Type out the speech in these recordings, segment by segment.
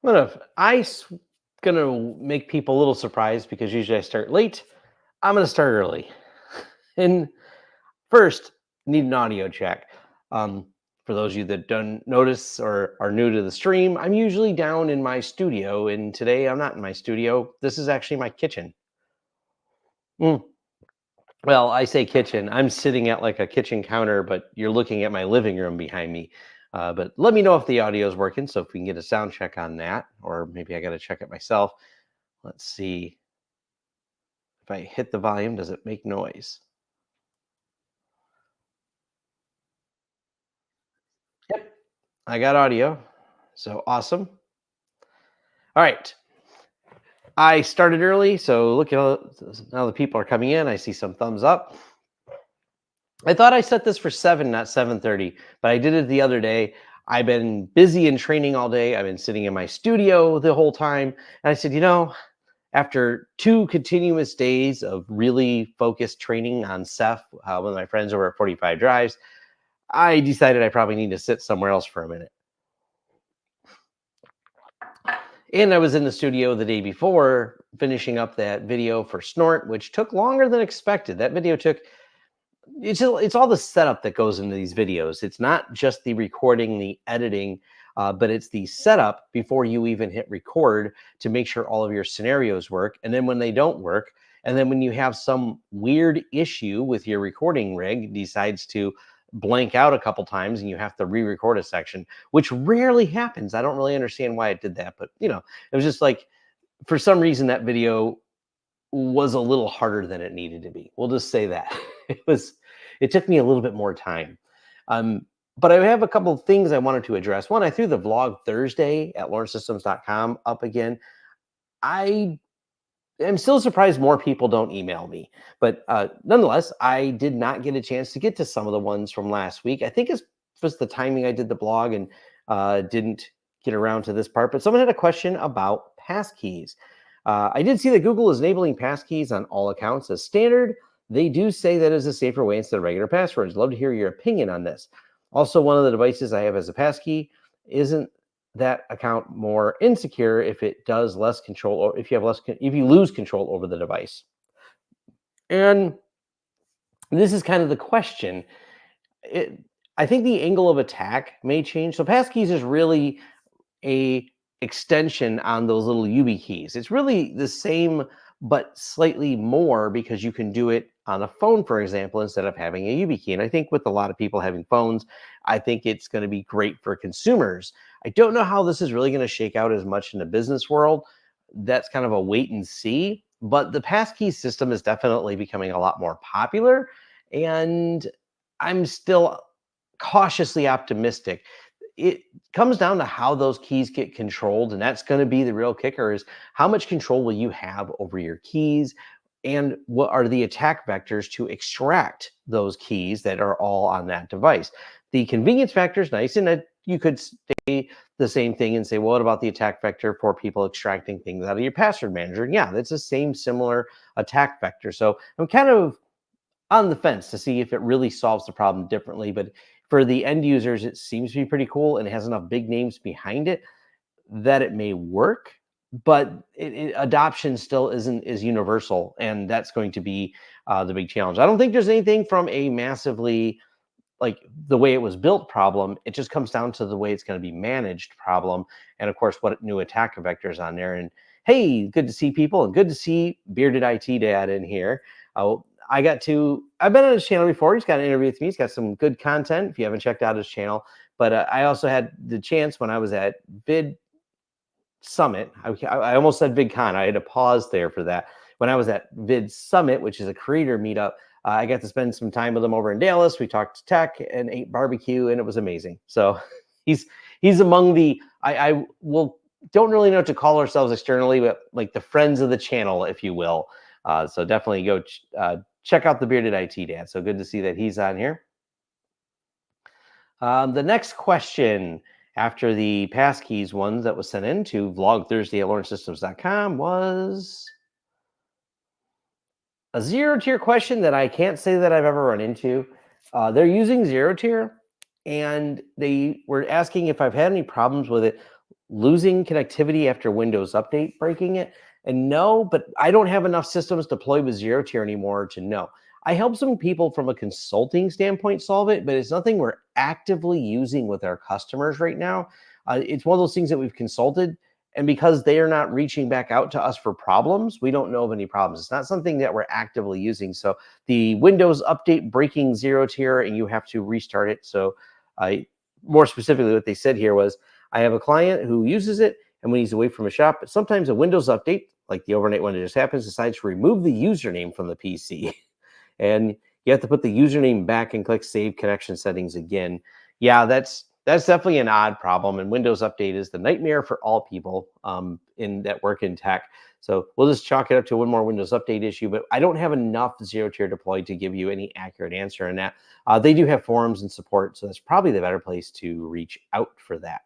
Gonna make people a little surprised because usually I start late. I'm gonna start early. And first, need an audio check. Um, for those of you that don't notice or are new to the stream, I'm usually down in my studio, and today I'm not in my studio. This is actually my kitchen. Mm, Well, I say kitchen. I'm sitting at like a kitchen counter, but you're looking at my living room behind me. But let me know if the audio is working, so if we can get a sound check on that, or maybe I got to check it myself. Let's see if I hit the volume. Does it make noise? Yep, I got audio. So awesome. All right. I started early, so look at now the people are coming in. I see some thumbs up. I thought I set this for 7, not 7:30, but I did it the other day. I've been busy in training all day. I've been sitting in my studio the whole time. And I said, after 2 continuous days of really focused training on Ceph with my friends over at 45 Drives, I decided I probably need to sit somewhere else for a minute. And I was in the studio the day before finishing up that video for Snort, which took longer than expected. That video took it's all the setup that goes into these videos. It's not just the recording, the editing, but it's the setup before you even hit record to make sure all of your scenarios work. And then when they don't work, and then when you have some weird issue with your recording rig, decides to blank out a couple times and you have to re-record a section, which rarely happens. I don't really understand why it did that, but it was just like for some reason that video was a little harder than it needed to be. We'll just say that. It took me a little bit more time. But I have a couple of things I wanted to address. One, I threw the vlog Thursday at lawrencesystems.com up again. I am still surprised more people don't email me. But nonetheless, I did not get a chance to get to some of the ones from last week. I think it's just the timing I did the blog and didn't get around to this part. But someone had a question about passkeys. I did see that Google is enabling passkeys on all accounts as standard. They do say that is a safer way instead of regular passwords. Love to hear your opinion on this. Also, one of the devices I have as a passkey, isn't that account more insecure if it does less control, or if you lose control over the device? And this is kind of the question. I think the angle of attack may change. So passkeys is really a extension on those little YubiKeys. It's really the same, but slightly more because you can do it on a phone, for example, instead of having a YubiKey. And I think with a lot of people having phones, I think it's going to be great for consumers. I don't know how this is really going to shake out as much in the business world. That's kind of a wait and see. But the passkey system is definitely becoming a lot more popular. And I'm still cautiously optimistic. It comes down to how those keys get controlled, and that's going to be the real kicker, is how much control will you have over your keys, and what are the attack vectors to extract those keys that are all on that device. The convenience factor is nice, and that you could say the same thing and say, well, what about the attack vector for people extracting things out of your password manager? And yeah, that's the same similar attack vector. So I'm kind of on the fence to see if it really solves the problem differently. But for the end users, it seems to be pretty cool, and it has enough big names behind it that it may work. But adoption still isn't as universal, and that's going to be the big challenge. I don't think there's anything from a massively, like, the way it was built problem. It just comes down to the way it's going to be managed problem, and of course what new attack vectors on there. And hey, good to see people, and good to see Bearded IT Dad in here. I've been on his channel before. He's got an interview with me. He's got some good content if you haven't checked out his channel. But I also had the chance when I was at Vid Summit. I almost said VidCon. I had to pause there for that. When I was at Vid Summit, which is a creator meetup, I got to spend some time with him over in Dallas. We talked tech and ate barbecue, and it was amazing. So he's among the, I will don't really know what to call ourselves externally, but like the friends of the channel, if you will. So definitely go check out the Bearded IT Dad. So good to see that he's on here. The next question after the passkeys ones that was sent in to vlogthursday@lawrencesystems.com was a zero-tier question that I can't say that I've ever run into. They're using zero-tier, and they were asking if I've had any problems with it losing connectivity after Windows Update breaking it? And no, but I don't have enough systems deployed with zero tier anymore to know. I help some people from a consulting standpoint solve it, but it's nothing we're actively using with our customers right now. It's one of those things that we've consulted, and because they are not reaching back out to us for problems, we don't know of any problems. It's not something that we're actively using. So the Windows Update breaking zero tier, and you have to restart it. So more specifically, what they said here was, I have a client who uses it, and when he's away from a shop, but sometimes a Windows update, like the overnight one that just happens, decides to remove the username from the PC. And you have to put the username back and click Save Connection Settings again. Yeah, that's definitely an odd problem, and Windows Update is the nightmare for all people in that work in tech. So we'll just chalk it up to one more Windows Update issue, but I don't have enough zero tier deployed to give you any accurate answer on that. They do have forums and support, so that's probably the better place to reach out for that.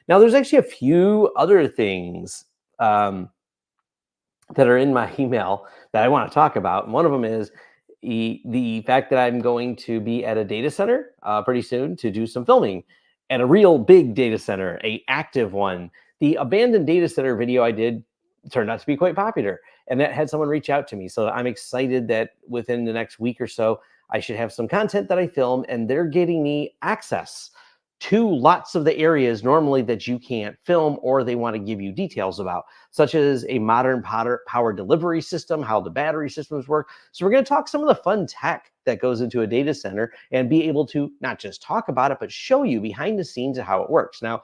Now, there's actually a few other things that are in my email that I want to talk about. And one of them is the fact that I'm going to be at a data center pretty soon to do some filming at a real big data center, a active one. The abandoned data center video I did turned out to be quite popular, and that had someone reach out to me. So I'm excited that within the next week or so, I should have some content that I film, and they're getting me access to lots of the areas normally that you can't film, or they want to give you details about, such as a modern power delivery system, how the battery systems work. So we're going to talk some of the fun tech that goes into a data center and be able to not just talk about it, but show you behind the scenes of how it works. Now,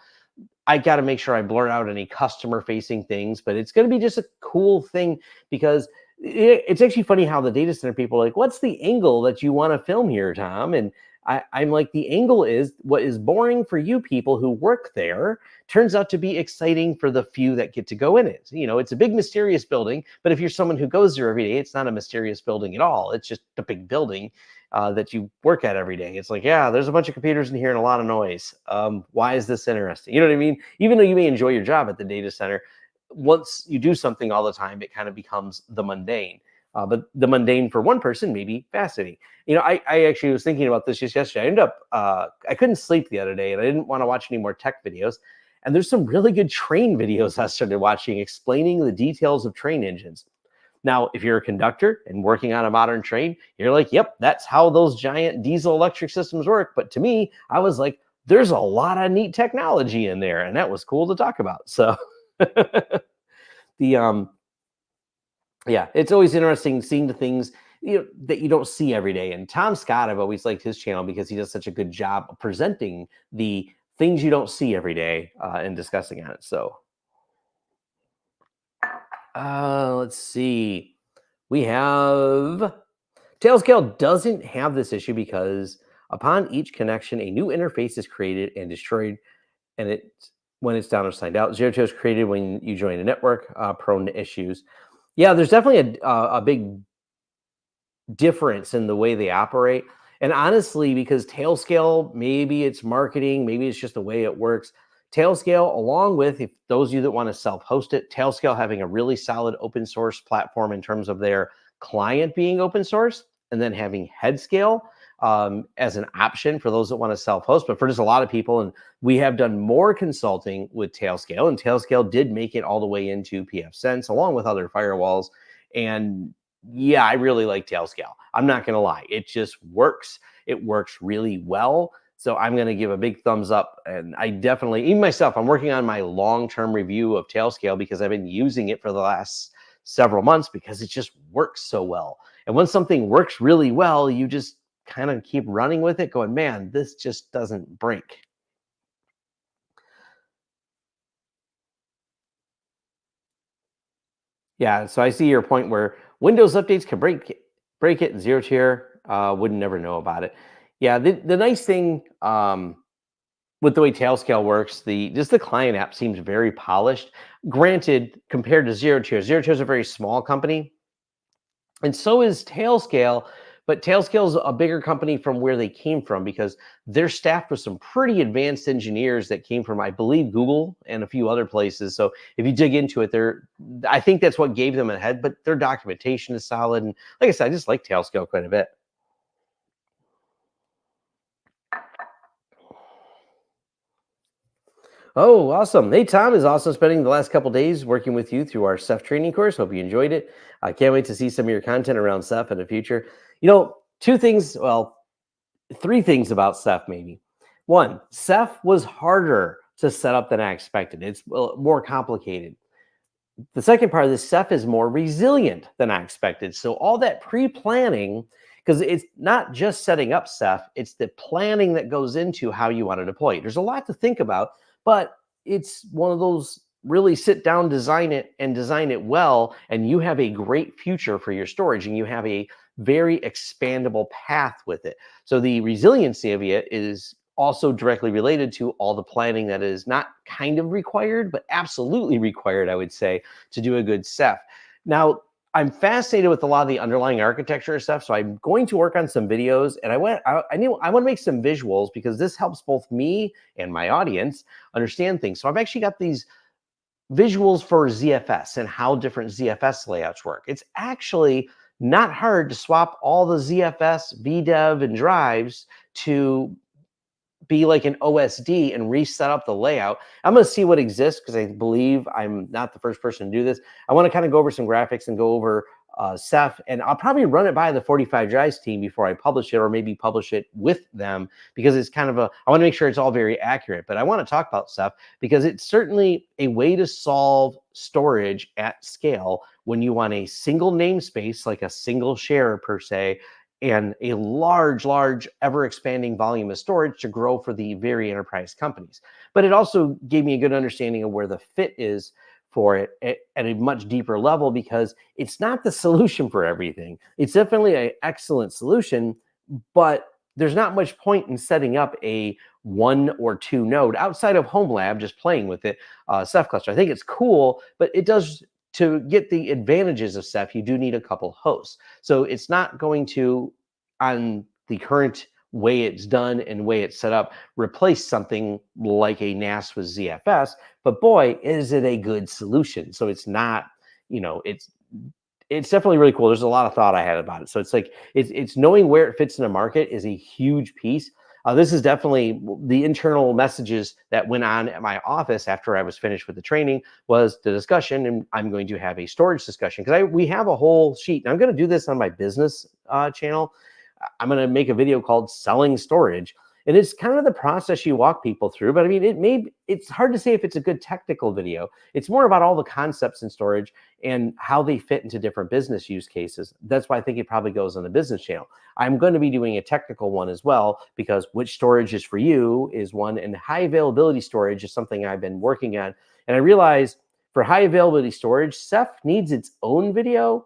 I got to make sure I blur out any customer facing things, but it's going to be just a cool thing, because it's actually funny how the data center people are like, what's the angle that you want to film here, Tom? And I'm like, the angle is what is boring for you people who work there turns out to be exciting for the few that get to go in it. You know, it's a big mysterious building, but if you're someone who goes there every day, it's not a mysterious building at all. It's just a big building that you work at every day. It's like, yeah, there's a bunch of computers in here and a lot of noise. Why is this interesting? You know what I mean? Even though you may enjoy your job at the data center, once you do something all the time, it kind of becomes the mundane. But the mundane for one person may be fascinating. You know, I actually was thinking about this just yesterday. I ended up, I couldn't sleep the other day, and I didn't want to watch any more tech videos. And there's some really good train videos I started watching explaining the details of train engines. Now, if you're a conductor and working on a modern train, you're like, yep, that's how those giant diesel electric systems work. But to me, I was like, there's a lot of neat technology in there, and that was cool to talk about. So the yeah, it's always interesting seeing the things that you don't see every day. And Tom Scott, I've always liked his channel because he does such a good job of presenting the things you don't see every day and discussing on it. So let's see. We have Tailscale doesn't have this issue because upon each connection, a new interface is created and destroyed, and when it's down or signed out. Zero tier is created when you join a network prone to issues. Yeah, there's definitely a big difference in the way they operate. And honestly, because Tailscale, maybe it's marketing, maybe it's just the way it works. Tailscale, along with, if those of you that want to self-host it, Tailscale having a really solid open source platform in terms of their client being open source, and then having Headscale as an option for those that want to self-host. But for just a lot of people, and we have done more consulting with Tailscale, and Tailscale did make it all the way into pfSense along with other firewalls. And yeah, I really like Tailscale. I'm not going to lie. It just works. It works really well. So I'm going to give a big thumbs up. And I definitely, even myself, I'm working on my long-term review of Tailscale because I've been using it for the last several months because it just works so well. And when something works really well, you just kind of keep running with it going, man, this just doesn't break. Yeah, so I see your point where Windows updates can break it, and zero tier would never know about it. Yeah, the nice thing with the way Tailscale works, just the client app seems very polished. Granted, compared to zero tier is a very small company, and so is Tailscale. But Tailscale is a bigger company from where they came from because they're staffed with some pretty advanced engineers that came from, I believe, Google and a few other places. So if you dig into it, I think that's what gave them a head, but their documentation is solid. And like I said, I just like Tailscale quite a bit. Oh, awesome. Hey, Tom is also spending the last couple days working with you through our Ceph training course. Hope you enjoyed it. I can't wait to see some of your content around Ceph in the future. Two things, well, three things about Ceph maybe. One, Ceph was harder to set up than I expected. It's more complicated. The second part of this, Ceph is more resilient than I expected. So all that pre-planning, because it's not just setting up Ceph, it's the planning that goes into how you want to deploy it. There's a lot to think about, but it's one of those really sit down, design it, and design it well, and you have a great future for your storage, and you have a very expandable path with it. So the resiliency of it is also directly related to all the planning that is not kind of required, but absolutely required, I would say, to do a good Ceph. Now, I'm fascinated with a lot of the underlying architecture stuff, so I'm going to work on some videos, and I want to make some visuals because this helps both me and my audience understand things. So I've actually got these visuals for ZFS and how different ZFS layouts work. It's actually not hard to swap all the ZFS, VDEV, and drives to be like an OSD and reset up the layout. I'm going to see what exists because I believe I'm not the first person to do this. I want to kind of go over some graphics and go over Ceph, and I'll probably run it by the 45 Drives team before I publish it, or maybe publish it with them, because it's kind of I want to make sure it's all very accurate. But I want to talk about Ceph because it's certainly a way to solve storage at scale when you want a single namespace, like a single share per se, and a large, ever expanding volume of storage to grow for the very enterprise companies. But it also gave me a good understanding of where the fit is for it at a much deeper level, because it's not the solution for everything. It's definitely an excellent solution, but there's not much point in setting up a 1 or 2 node outside of home lab, just playing with it, Ceph cluster. I think it's cool, but it does, to get the advantages of Ceph, you do need a couple hosts. So it's not going to, on the current way it's done and way it's set up, replace something like a NAS with ZFS, but boy, is it a good solution. So it's not, it's definitely really cool. There's a lot of thought I had about it. So it's like, it's knowing where it fits in the market is a huge piece. This is definitely the internal messages that went on at my office after I was finished with the training, was the discussion, and I'm going to have a storage discussion because we have a whole sheet. And I'm going to do this on my business channel. I'm going to make a video called Selling Storage. And it's kind of the process you walk people through. But I mean, it's hard to say if it's a good technical video. It's more about all the concepts in storage and how they fit into different business use cases. That's why I think it probably goes on the business channel. I'm going to be doing a technical one as well, because which storage is for you is one, and high availability storage is something I've been working on. And I realized for high availability storage, Ceph needs its own video.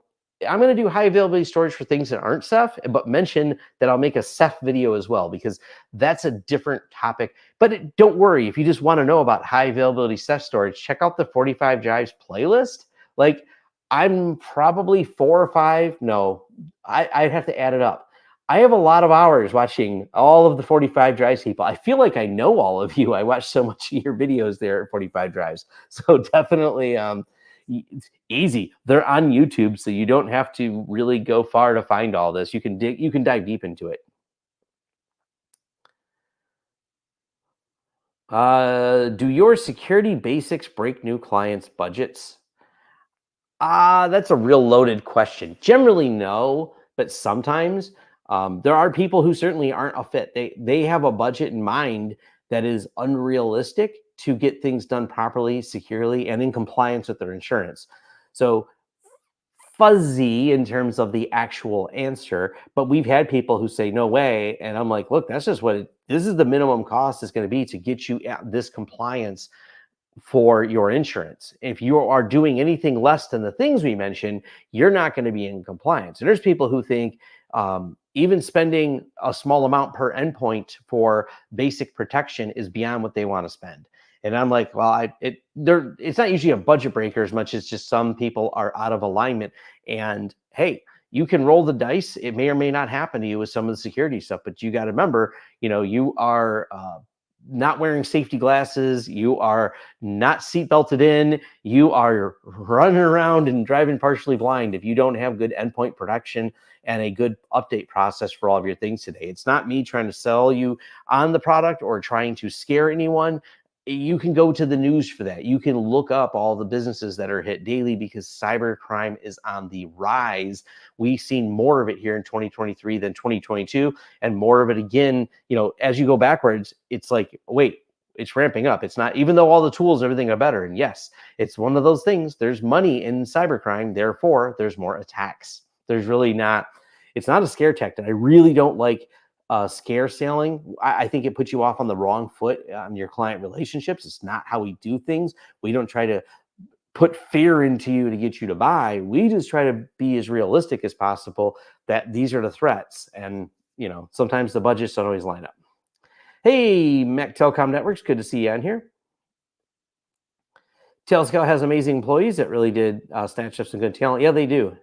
I'm going to do high availability storage for things that aren't Ceph, but mention that I'll make a Ceph video as well, because that's a different topic. But don't worry, if you just want to know about high availability Ceph storage, check out the 45 Drives playlist. Like, I'm probably 4 or 5. No, I'd have to add it up. I have a lot of hours watching all of the 45 Drives people. I feel like I know all of you. I watch so much of your videos there at 45 Drives. So definitely, it's easy. They're on YouTube, so you don't have to really go far to find all this. You can dive deep into it. Do your security basics break new clients' budgets? That's a real loaded question. Generally, no, but sometimes there are people who certainly aren't a fit. They have a budget in mind that is unrealistic to get things done properly, securely, and in compliance with their insurance. So fuzzy in terms of the actual answer, but we've had people who say no way, and I'm like, look, that's just this is the minimum cost is going to be to get you at this compliance for your insurance. If you are doing anything less than the things we mentioned, you're not going to be in compliance. And there's people who think even spending a small amount per endpoint for basic protection is beyond what they want to spend. And I'm like, well, it's not usually a budget breaker as much as just some people are out of alignment. And hey, you can roll the dice. It may or may not happen to you with some of the security stuff, but you got to remember, you are not wearing safety glasses, you are not seat belted in, you are running around and driving partially blind if you don't have good endpoint protection and a good update process for all of your things today. It's not me trying to sell you on the product or trying to scare anyone. you can go to the news for that. You can look up all the businesses that are hit daily because cybercrime is on the rise. We've seen more of it here in 2023 than 2022, and more of it again. As you go backwards, it's like, wait, it's ramping up. It's not, even though all the tools and everything are better. And yes, it's one of those things. There's money in cybercrime, therefore there's more attacks. There's really not. It's not a scare tactic. I really don't like scare selling. I think it puts you off on the wrong foot on your client relationships. It's not how we do things. We don't try to put fear into you to get you to buy. We just try to be as realistic as possible that these are the threats. And, sometimes the budgets don't always line up. Hey, Mac Telecom Networks, good to see you on here. Tailscale has amazing employees that really did snatch up some good talent. Yeah, they do.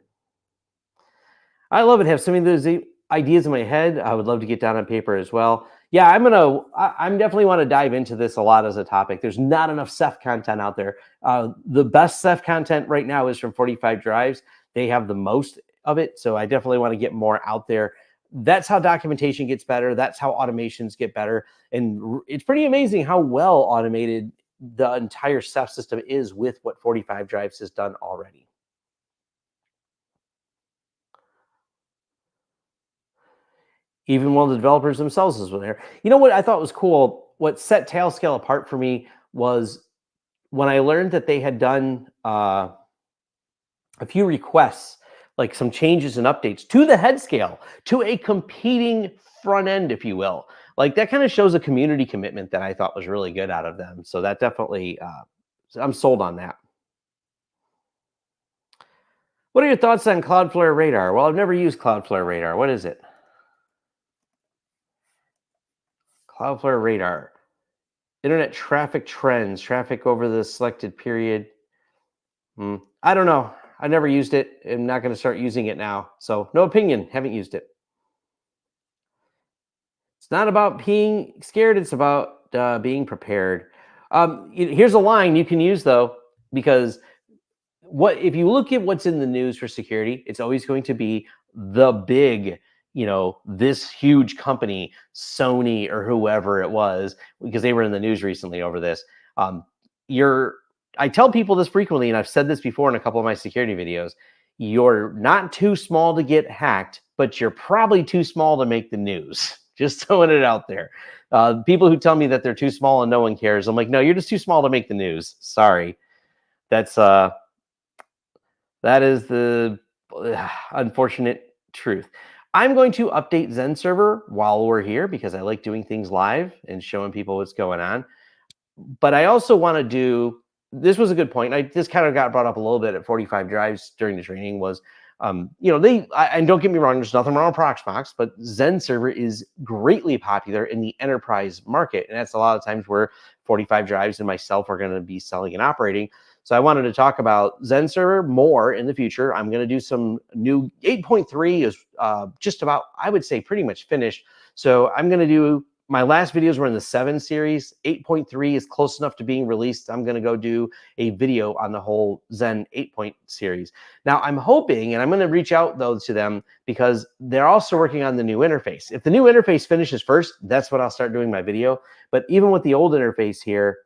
I love it. Have some of those ideas in my head. I would love to get down on paper as well. Yeah, I'm definitely want to dive into this a lot as a topic. There's not enough Ceph content out there. The best Ceph content right now is from 45 Drives. They have the most of it. So I definitely want to get more out there. That's how documentation gets better. That's how automations get better. And it's pretty amazing how well automated the entire Ceph system is with what 45 Drives has done already. Even while the developers themselves were there. You know what I thought was cool? What set Tailscale apart for me was when I learned that they had done a few requests, like some changes and updates to the head scale, to a competing front end, if you will. Like that kind of shows a community commitment that I thought was really good out of them. So that definitely, I'm sold on that. What are your thoughts on Cloudflare Radar? Well, I've never used Cloudflare Radar. What is it? Cloudflare Radar. Internet traffic trends, traffic over the selected period. I don't know. I never used it. I'm not going to start using it now. So no opinion. Haven't used it. It's not about being scared. It's about being prepared. Here's a line you can use, though, because if you look at what's in the news for security, it's always going to be the big, this huge company, Sony or whoever it was, because they were in the news recently over this. I tell people this frequently, and I've said this before in a couple of my security videos. You're not too small to get hacked, but you're probably too small to make the news. Just throwing it out there. People who tell me that they're too small and no one cares, I'm like, no, you're just too small to make the news. Sorry. That is the unfortunate truth. I'm going to update Zen server while we're here because I like doing things live and showing people what's going on. But I also want to do, this was a good point. This kind of got brought up a little bit at 45 Drives during the training was, and don't get me wrong, there's nothing wrong with Proxmox, but Zen server is greatly popular in the enterprise market. And that's a lot of times where 45 Drives and myself are going to be selling and operating. So I wanted to talk about Zen server more in the future. I'm going to do some new 8.3 is just about, I would say, pretty much finished. So I'm going to do, my last videos were in the 7 series. 8.3 is close enough to being released. I'm going to go do a video on the whole Zen 8 series. Now I'm hoping, and I'm going to reach out though to them because they're also working on the new interface. If the new interface finishes first, that's when I'll start doing my video. But even with the old interface here,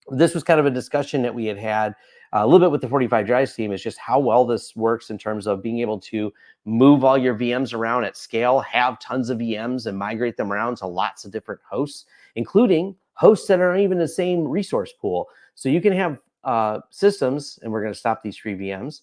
this was kind of a discussion that we had a little bit with the 45 Drives team, is just how well this works in terms of being able to move all your VMs around at scale, have tons of VMs and migrate them around to lots of different hosts, including hosts that aren't even the same resource pool. So you can have systems, and we're going to stop these free VMs,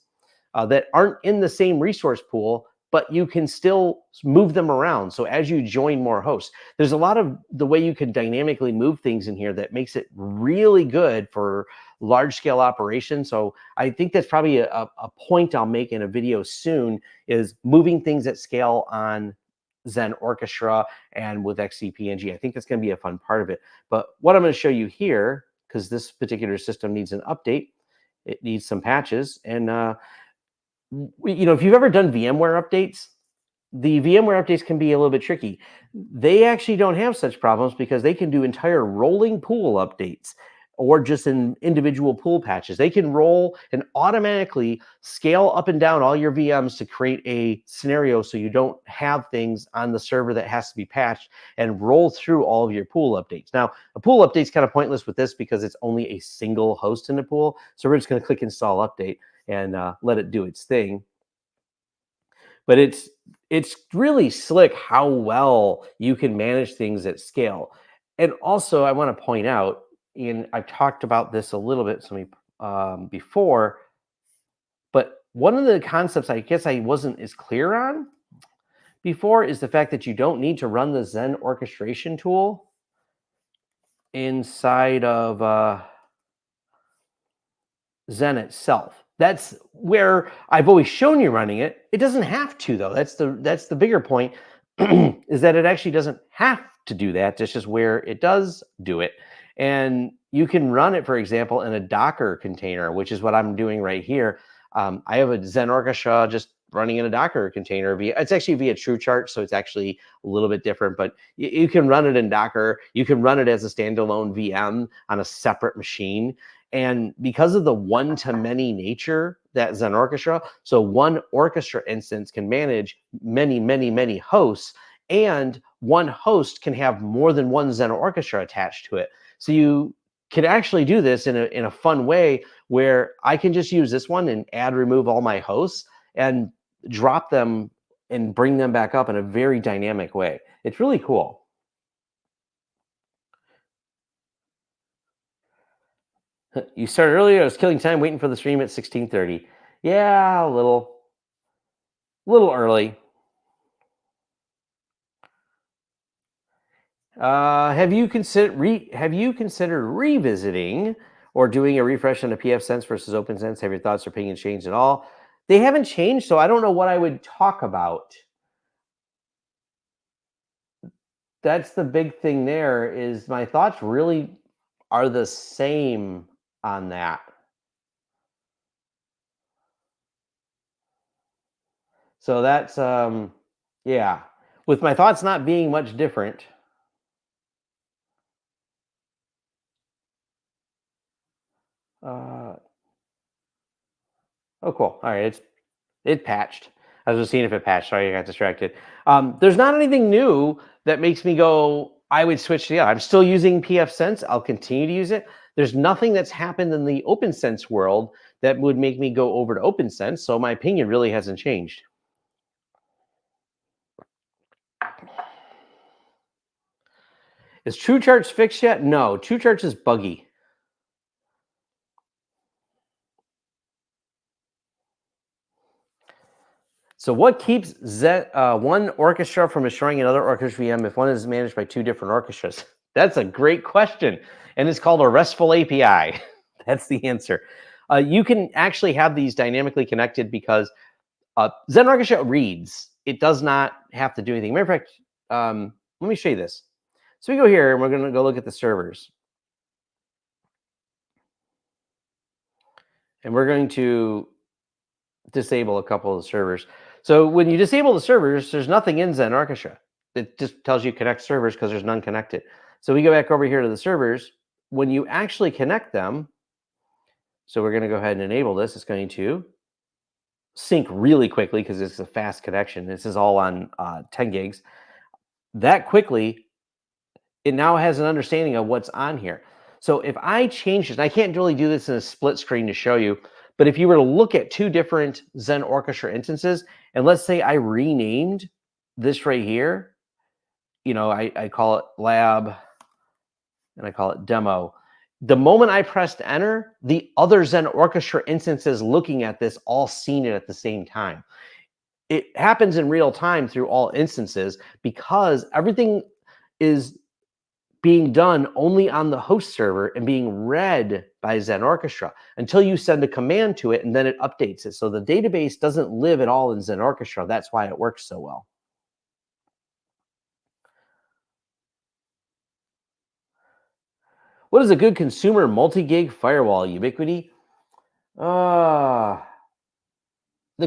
that aren't in the same resource pool, but you can still move them around. So as you join more hosts, there's a lot of the way you can dynamically move things in here that makes it really good for large scale operations. So I think that's probably a point I'll make in a video soon, is moving things at scale on Zen Orchestra and with XCP-ng. I think that's going to be a fun part of it. But what I'm going to show you here, because this particular system needs an update, it needs some patches, and if you've ever done VMware updates, the VMware updates can be a little bit tricky. They actually don't have such problems because they can do entire rolling pool updates. or just in individual pool patches. They can roll and automatically scale up and down all your VMs to create a scenario so you don't have things on the server that has to be patched, and roll through all of your pool updates. Now, a pool update is kind of pointless with this because it's only a single host in the pool. So we're just going to click install update and let it do its thing. But it's really slick how well you can manage things at scale. And also, I want to point out, and I've talked about this a little bit before, but one of the concepts I guess I wasn't as clear on before is the fact that you don't need to run the Zen orchestration tool inside of Zen itself. That's where I've always shown you running it. It doesn't have to, though. That's the bigger point, is that it actually doesn't have to do that. That's just where it does do it. And you can run it, for example, in a Docker container, which is what I'm doing right here. I have a Zen Orchestra just running in a Docker container. It's actually via TrueChart, so it's actually a little bit different, but you can run it in Docker. You can run it as a standalone VM on a separate machine. And because of the one-to-many nature that Zen Orchestra, so one orchestra instance can manage many, many, many hosts, and one host can have more than one Zen Orchestra attached to it. So you can actually do this in a fun way where I can just use this one and remove all my hosts and drop them and bring them back up in a very dynamic way. It's really cool. You started earlier. I was killing time waiting for the stream at 16:30. Yeah, a little early. Have you considered revisiting or doing a refresh on the pfSense versus OpenSense? Have your thoughts or opinions changed at all? They haven't changed, so I don't know what I would talk about. That's the big thing there, is my thoughts really are the same on that. So that's, yeah, with my thoughts not being much different. Oh, cool. All right, it patched. I was just seeing if it patched. Sorry, I got distracted. There's not anything new that makes me go, I would switch to the other. I'm still using pfSense. I'll continue to use it. There's nothing that's happened in the OpenSense world that would make me go over to OpenSense, so my opinion really hasn't changed. Is TrueCharts fixed yet? No, TrueCharts is buggy. So what keeps one orchestra from destroying another orchestra VM if one is managed by two different orchestras? That's a great question. And it's called a RESTful API. That's the answer. You can actually have these dynamically connected because Zen Orchestra reads. It does not have to do anything. Matter of fact, let me show you this. So we go here and we're going to go look at the servers. And we're going to disable a couple of the servers. So when you disable the servers, there's nothing in Zen Orchestra. It just tells you connect servers because there's none connected. So we go back over here to the servers. When you actually connect them, so we're going to go ahead and enable this. It's going to sync really quickly because it's a fast connection. This is all on 10 gigs. That quickly, it now has an understanding of what's on here. So if I change this, and I can't really do this in a split screen to show you, but if you were to look at two different Zen Orchestra instances, and let's say I renamed this right here, you know, I call it lab and I call it demo. The moment I pressed enter, the other Zen Orchestra instances looking at this all seen it at the same time. It happens in real time through all instances because everything is being done only on the host server and being read by Zen Orchestra until you send a command to it and then it updates it. So the database doesn't live at all in Zen Orchestra. That's why it works so well. What is a good consumer multi-gig firewall? Ubiquity? The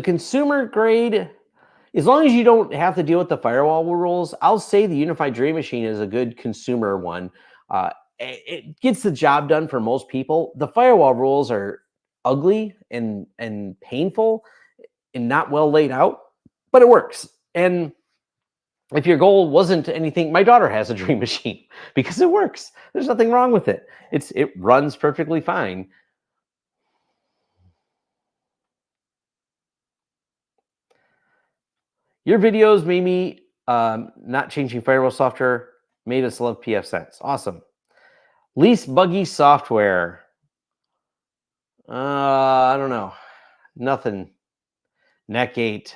consumer grade, as long as you don't have to deal with the firewall rules, I'll say the UniFi Dream Machine is a good consumer one. it gets the job done for most people. The firewall rules are ugly and painful and not well laid out, but it works. And if your goal wasn't anything, my daughter has a Dream Machine because it works. There's nothing wrong with it. It runs perfectly fine. Your videos made me not changing firewall software made us love pfSense. Awesome. Least buggy software. I don't know. Nothing. Netgate.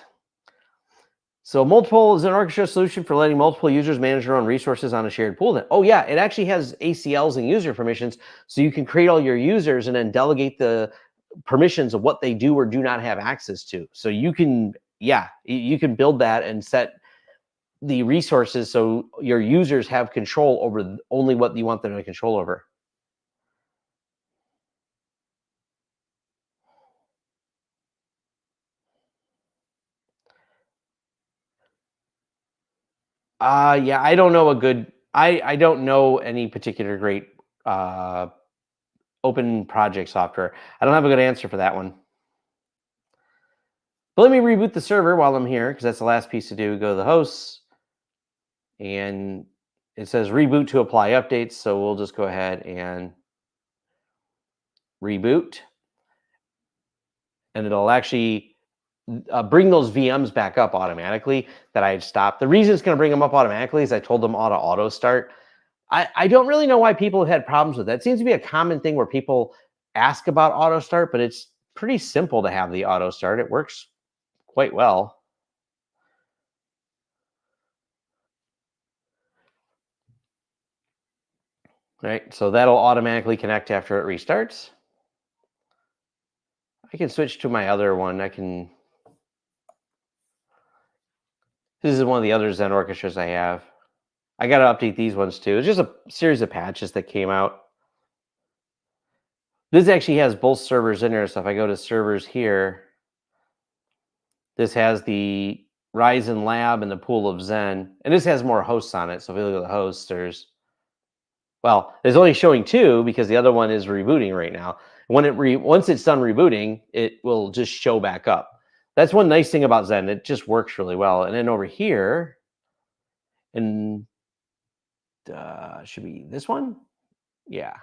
So multiple is an orchestra solution for letting multiple users manage their own resources on a shared pool. Oh yeah, it actually has ACLs and user permissions, so you can create all your users and then delegate the permissions of what they do or do not have access to. So you can, yeah, you can build that and set the resources so your users have control over only what you want them to control over. Yeah, I don't know a good, I don't know any particular great open project software. I don't have a good answer for that one. But let me reboot the server while I'm here, because that's the last piece to do. Go to the hosts, and it says reboot to apply updates. So we'll just go ahead and reboot. And it'll actually bring those VMs back up automatically that I had stopped. The reason it's going to bring them up automatically is I told them auto start. I don't really know why people have had problems with that. It seems to be a common thing where people ask about auto start, but it's pretty simple to have the auto start. It works quite well. Right, so that'll automatically connect after it restarts. I can switch to my other one. This is one of the other Zen orchestras I have. I got to update these ones too. It's just a series of patches that came out. This actually has both servers in there. So if I go to servers here, this has the Ryzen Lab and the pool of Zen. And this has more hosts on it. So if you look at the hosts, there's only showing 2 because the other one is rebooting right now. Once it's done rebooting, it will just show back up. That's one nice thing about Zen. It just works really well. And then over here, and should be this one? Yeah.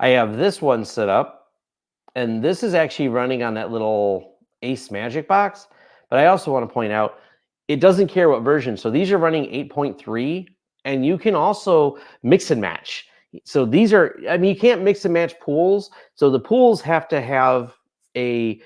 I have this one set up, and this is actually running on that little Ace Magic Box. But I also want to point out, it doesn't care what version. So these are running 8.3, and you can also mix and match. So these are, I mean, you can't mix and match pools. So the pools have to have a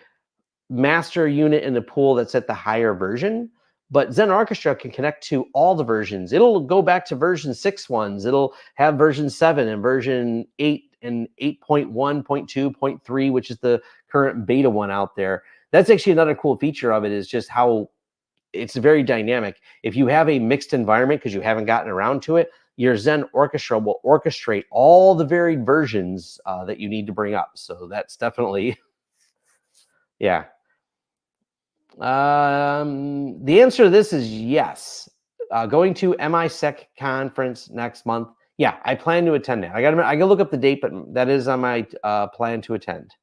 master unit in the pool that's at the higher version. But Zen Orchestra can connect to all the versions. It'll go back to version 6 ones. It'll have version 7 and version 8 and 8.1, 0.2, 0.3, which is the current beta one out there. That's actually another cool feature of it, is just how it's very dynamic. If you have a mixed environment because you haven't gotten around to it, your Zen Orchestra will orchestrate all the varied versions that you need to bring up. So that's definitely, yeah. The answer to this is yes. Going to MISEC conference next month. Yeah, I plan to attend that. I gotta look up the date, but that is on my plan to attend.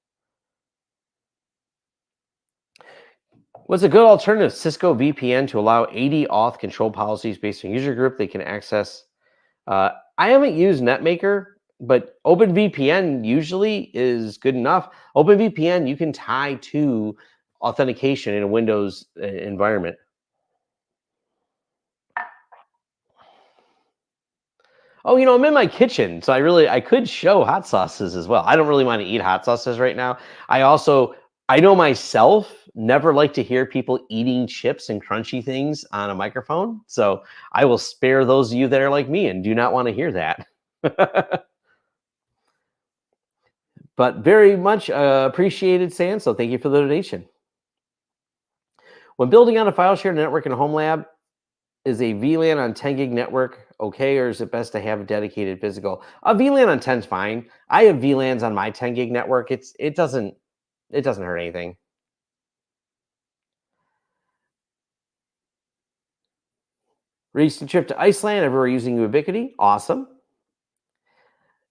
What's a good alternative Cisco VPN to allow 80 auth control policies based on user group they can access? I haven't used NetMaker, but OpenVPN usually is good enough. OpenVPN, you can tie to authentication in a Windows environment. Oh, I'm in my kitchen, so I could show hot sauces as well. I don't really want to eat hot sauces right now. I know myself, never like to hear people eating chips and crunchy things on a microphone. So I will spare those of you that are like me and do not want to hear that. But very much appreciated, Sam. So thank you for the donation. When building on a file share network in a home lab, is a VLAN on 10 gig network okay, or is it best to have a dedicated physical? A VLAN on 10 is fine. I have VLANs on my 10 gig network. It doesn't It doesn't hurt anything. Recent trip to Iceland, everywhere using Ubiquiti. Awesome.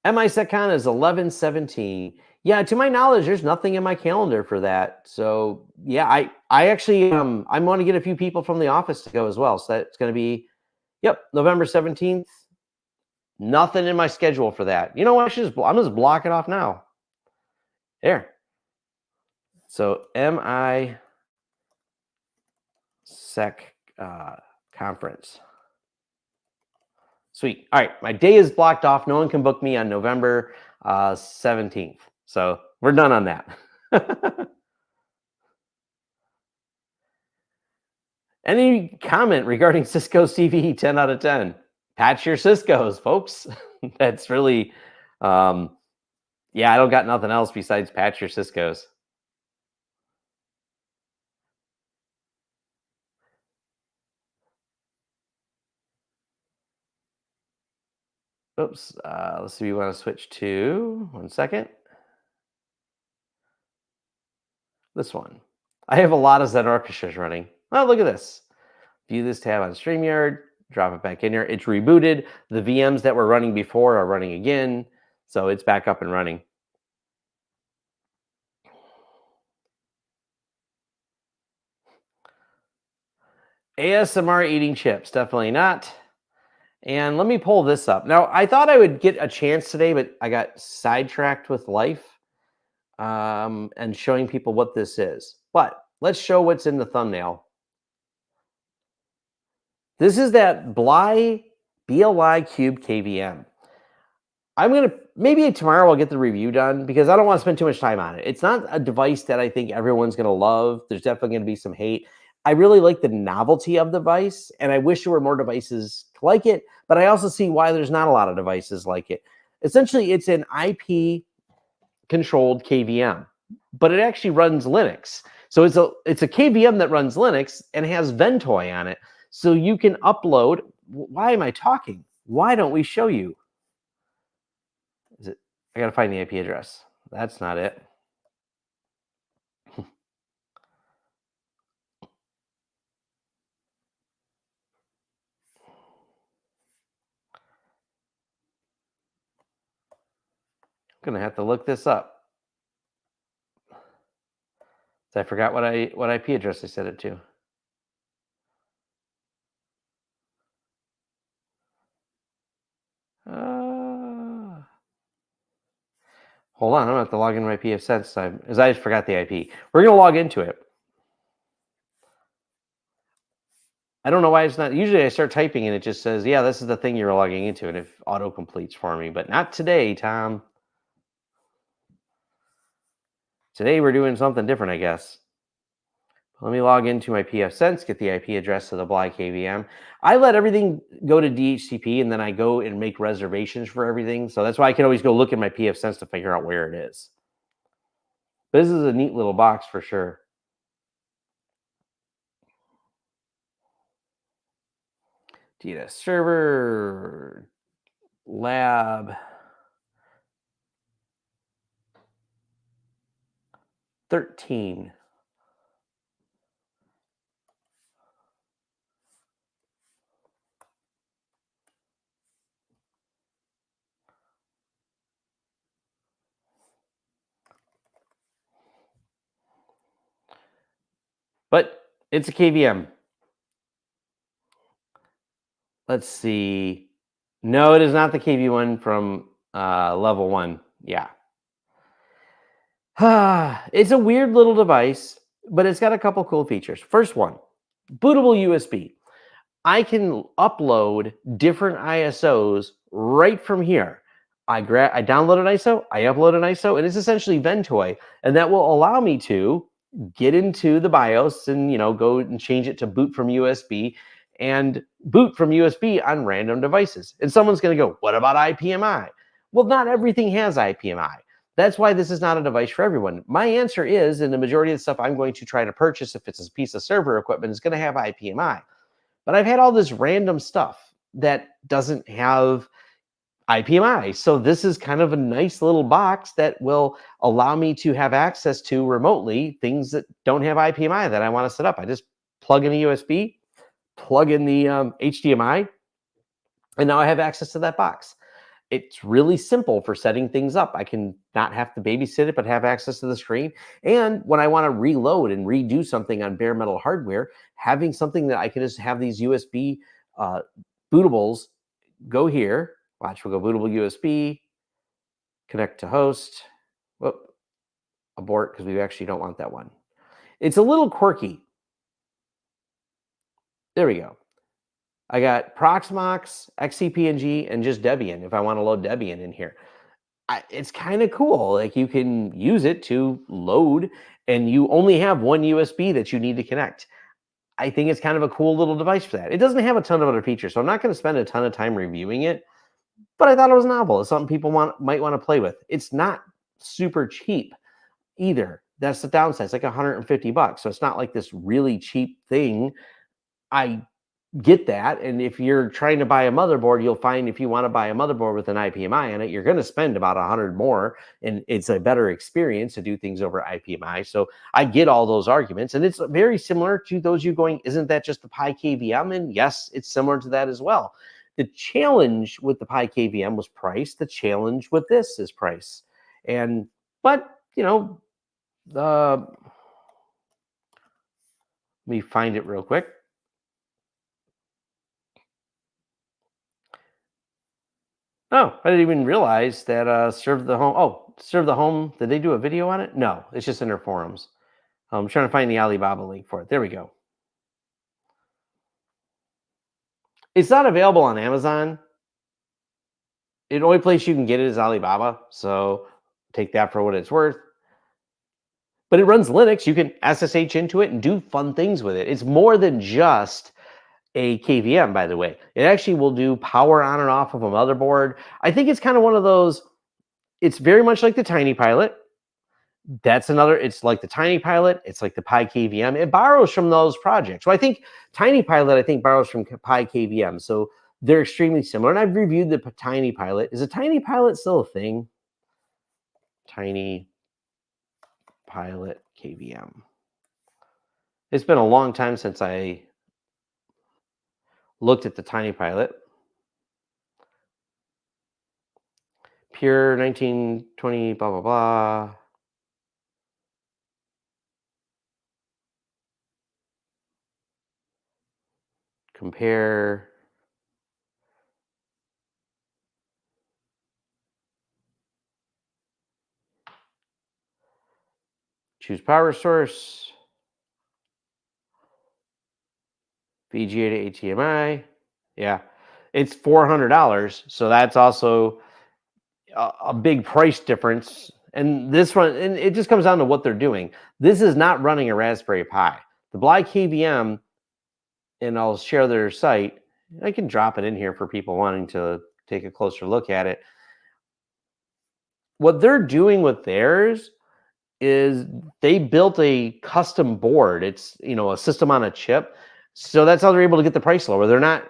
MISecCon is 11/17. Yeah, to my knowledge, there's nothing in my calendar for that. So yeah, I actually I want to get a few people from the office to go as well. So that's going to be, yep, November 17th. Nothing in my schedule for that. You know what? I'm just block it off now. There. So MISec conference. Sweet. All right, my day is blocked off. No one can book me on November 17th. So we're done on that. Any comment regarding Cisco CVE 10 out of 10? Patch your Ciscos, folks. That's really, yeah, I don't got nothing else besides patch your Ciscos. Oops, let's see, we want to switch to, 1 second. This one. I have a lot of Zen orchestras running. Oh, look at this. View this tab on StreamYard, drop it back in here. It's rebooted. The VMs that were running before are running again. So it's back up and running. ASMR eating chips, definitely not. And let me pull this up. Now, I thought I would get a chance today, but I got sidetracked with life and showing people what this is. But let's show what's in the thumbnail. This is that BLI Cube KVM. I'm going to, maybe tomorrow I'll get the review done because I don't want to spend too much time on it. It's not a device that I think everyone's going to love. There's definitely going to be some hate. I really like the novelty of the device, and I wish there were more devices like it, but I also see why there's not a lot of devices like it. Essentially, it's an IP-controlled KVM, but it actually runs Linux. So it's a KVM that runs Linux and has Ventoy on it. So you can upload. Why am I talking? Why don't we show you? Is it? I got to find the IP address. That's not it. I'm gonna have to look this up. So I forgot what IP address I set it to. Hold on, I'm gonna have to log into my pfSense time because I just forgot the IP. We're gonna log into it. I don't know why it's not. Usually I start typing and it just says, yeah, this is the thing you're logging into, and it auto completes for me, but not today, Tom. Today we're doing something different, I guess. Let me log into my pfSense, get the IP address of the BLI KVM. I let everything go to DHCP, and then I go and make reservations for everything. So that's why I can always go look at my pfSense to figure out where it is. But this is a neat little box for sure. DNS server, lab, 13. But it's a KVM. Let's see. No, it is not the KV1 from level 1. Yeah. It's a weird little device, but it's got a couple cool features. First one, bootable USB. I can upload different ISOs right from here. I download an ISO, I upload an ISO, and it's essentially Ventoy, and that will allow me to get into the BIOS and go and change it to boot from USB and boot from USB on random devices. And someone's going to go, what about IPMI? Well, not everything has IPMI. That's why this is not a device for everyone. My answer is, and the majority of the stuff I'm going to try to purchase, if it's a piece of server equipment, is going to have IPMI. But I've had all this random stuff that doesn't have IPMI. So this is kind of a nice little box that will allow me to have access to remotely things that don't have IPMI that I want to set up. I just plug in a USB, plug in the HDMI, and now I have access to that box. It's really simple for setting things up. I can not have to babysit it, but have access to the screen. And when I want to reload and redo something on bare metal hardware, having something that I can just have these USB bootables go here. Watch, we'll go bootable USB, connect to host. Whoop, abort, because we actually don't want that one. It's a little quirky. There we go. I got Proxmox, XCP-ng, and just Debian if I want to load Debian in here. It's kind of cool. Like, you can use it to load, and you only have one USB that you need to connect. I think it's kind of a cool little device for that. It doesn't have a ton of other features, so I'm not going to spend a ton of time reviewing it, but I thought it was novel. It's something people might want to play with. It's not super cheap either. That's the downside. It's like $150, so it's not like this really cheap thing. I get that, and if you're trying to buy a motherboard, you'll find if you want to buy a motherboard with an IPMI on it, you're going to spend about $100 more, and it's a better experience to do things over IPMI. So I get all those arguments, and it's very similar to those you going, isn't that just the Pi KVM? And yes, it's similar to that as well. The challenge with the Pi KVM was price. The challenge with this is price. But you know, let me find it real quick. Oh, I didn't even realize that Serve the Home. Oh, Serve the Home. Did they do a video on it? No, it's just in their forums. I'm trying to find the Alibaba link for it. There we go. It's not available on Amazon. The only place you can get it is Alibaba. So take that for what it's worth. But it runs Linux. You can SSH into it and do fun things with it. It's more than just a KVM, by the way. It actually will do power on and off of a motherboard. I think it's kind of one of those, it's very much like the Tiny Pilot. That's another, it's like the Tiny Pilot, it's like the Pi KVM. It borrows from those projects. So I think Tiny Pilot, borrows from Pi KVM. So they're extremely similar. And I've reviewed the Tiny Pilot. Is a Tiny Pilot still a thing? Tiny Pilot KVM. It's been a long time since I looked at the Tiny Pilot. Pure 1920, blah, blah, blah. Compare. Choose power source. VGA to HDMI. Yeah, it's $400. So that's also a big price difference. And this one, and it just comes down to what they're doing. This is not running a Raspberry Pi. The Bly KVM, and I'll share their site. I can drop it in here for people wanting to take a closer look at it. What they're doing with theirs is they built a custom board. It's, a system on a chip. So that's how they're able to get the price lower. They're not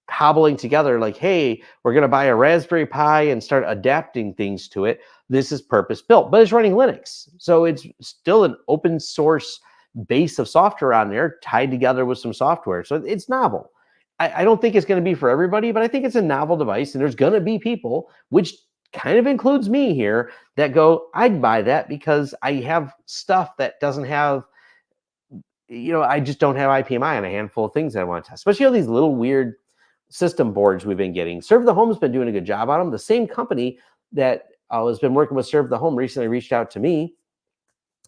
cobbling together like, hey, we're going to buy a Raspberry Pi and start adapting things to it. This is purpose built, but it's running Linux. So it's still an open source base of software on there tied together with some software. So it's novel. I don't think it's going to be for everybody, but I think it's a novel device. And there's going to be people, which kind of includes me here, that go, I'd buy that because I have stuff that doesn't have, I just don't have IPMI on a handful of things that I want to test, especially all these little weird system boards we've been getting. Serve the Home's been doing a good job on them. The same company that has been working with Serve the Home recently reached out to me,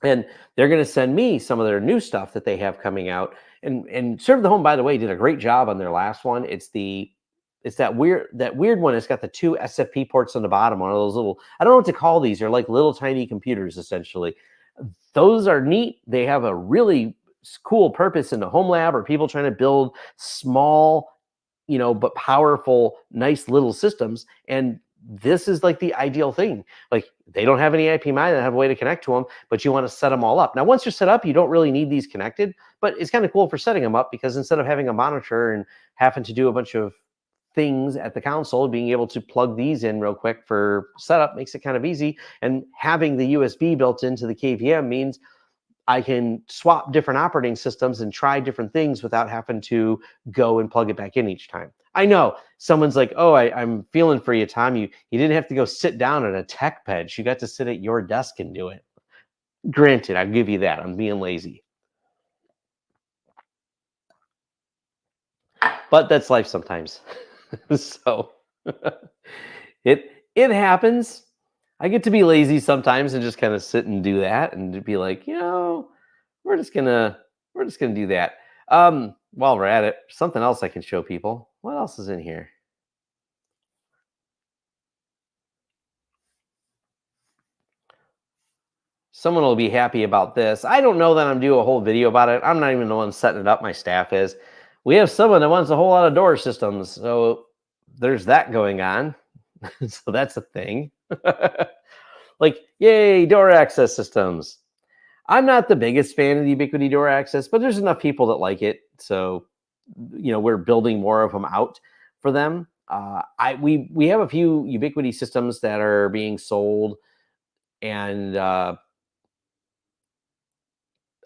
and they're going to send me some of their new stuff that they have coming out. And Serve the Home, by the way, did a great job on their last one. It's that weird one. It's got the two SFP ports on the bottom. One of those little, I don't know what to call these. They're like little tiny computers, essentially. Those are neat. They have a really cool purpose in the home lab, or people trying to build small, but powerful, nice little systems. And this is like the ideal thing. Like, they don't have any IPMI, they have a way to connect to them, but you want to set them all up. Now, once you're set up, you don't really need these connected, but it's kind of cool for setting them up, because instead of having a monitor and having to do a bunch of things at the console, being able to plug these in real quick for setup makes it kind of easy. And having the USB built into the KVM means I can swap different operating systems and try different things without having to go and plug it back in each time. I know someone's like, oh, I'm feeling for you, Tom. You didn't have to go sit down at a tech bench. You got to sit at your desk and do it. Granted, I'll give you that. I'm being lazy. But that's life sometimes. So it happens. I get to be lazy sometimes and just kind of sit and do that and be like, we're just gonna do that. While we're at it, something else I can show people. What else is in here? Someone will be happy about this. I don't know that I'm doing a whole video about it. I'm not even the one setting it up. My staff is. We have someone that wants a whole lot of door systems, so there's that going on. So that's a thing. Like, yay, door access systems. I'm not the biggest fan of the Ubiquiti door access, but there's enough people that like it. So, we're building more of them out for them. We have a few Ubiquiti systems that are being sold, and I'm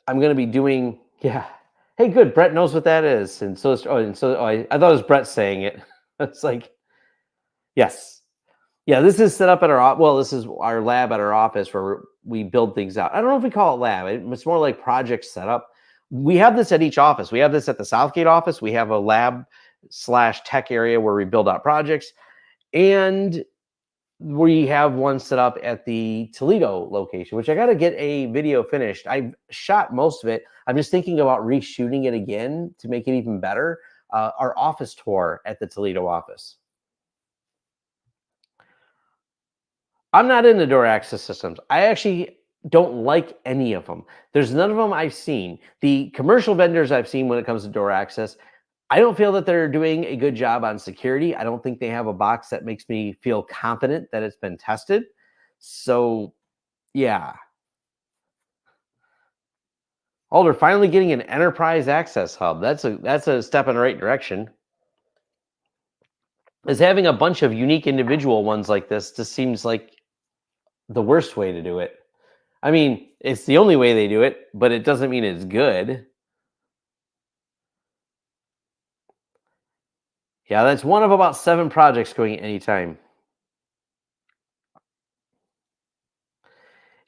going to be doing, yeah. Hey, good. Brett knows what that is, and so I thought it was Brett saying it. It's like, yes. Yeah, this is set up at this is our lab at our office where we build things out. I don't know if we call it lab. It's more like project setup. We have this at each office. We have this at the Southgate office. We have a lab/tech area where we build out projects. And we have one set up at the Toledo location, which I got to get a video finished. I've shot most of it. I'm just thinking about reshooting it again to make it even better. Our office tour at the Toledo office. I'm not into door access systems. I actually don't like any of them. There's none of them I've seen. The commercial vendors I've seen when it comes to door access, I don't feel that they're doing a good job on security. I don't think they have a box that makes me feel confident that it's been tested. So, yeah. Oh, they're finally getting an enterprise access hub. That's a step in the right direction. Is having a bunch of unique individual ones like this just seems like the worst way to do it. I mean, it's the only way they do it, but it doesn't mean it's good. Yeah, that's one of about 7 projects going at any time.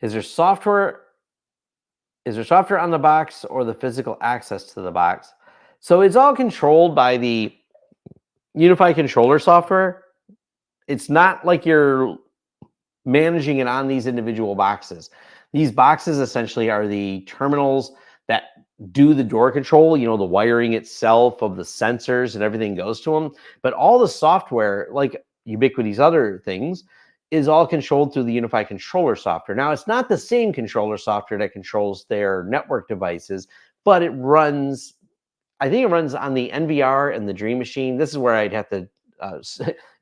Is there software on the box or the physical access to the box? So it's all controlled by the UniFi controller software. It's not like you're managing it on these individual boxes. These boxes essentially are the terminals that do the door control, the wiring itself of the sensors and everything goes to them. But all the software, like Ubiquiti's other things, is all controlled through the UniFi controller software. Now, it's not the same controller software that controls their network devices, but I think it runs on the NVR and the Dream Machine. This is where I'd have to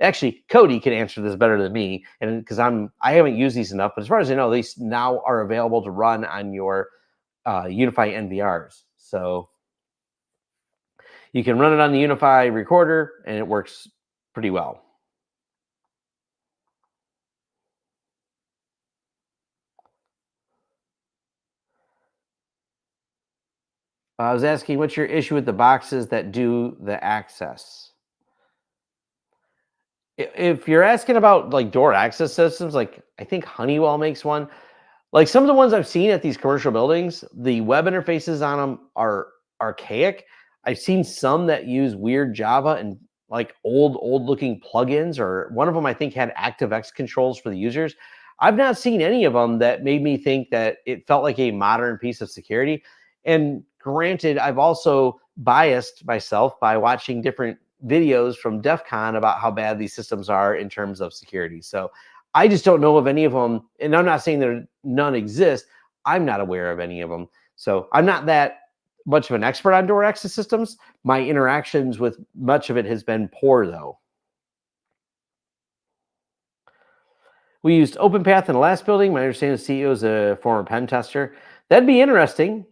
actually, Cody can answer this better than me, and because I haven't used these enough. But as far as I know, these now are available to run on your UniFi NVRs. So you can run it on the UniFi recorder, and it works pretty well. I was asking, what's your issue with the boxes that do the access? If you're asking about like door access systems, like I think Honeywell makes one. Like some of the ones I've seen at these commercial buildings, the web interfaces on them are archaic. I've seen some that use weird Java and like old looking plugins, or one of them I think had ActiveX controls for the users. I've not seen any of them that made me think that it felt like a modern piece of security. And granted, I've also biased myself by watching different videos from DEF CON about how bad these systems are in terms of security. So I just don't know of any of them. And I'm not saying that none exist. I'm not aware of any of them. So I'm not that much of an expert on door access systems. My interactions with much of it has been poor, though. We used OpenPath in the last building. My understanding the CEO is a former pen tester. That'd be interesting.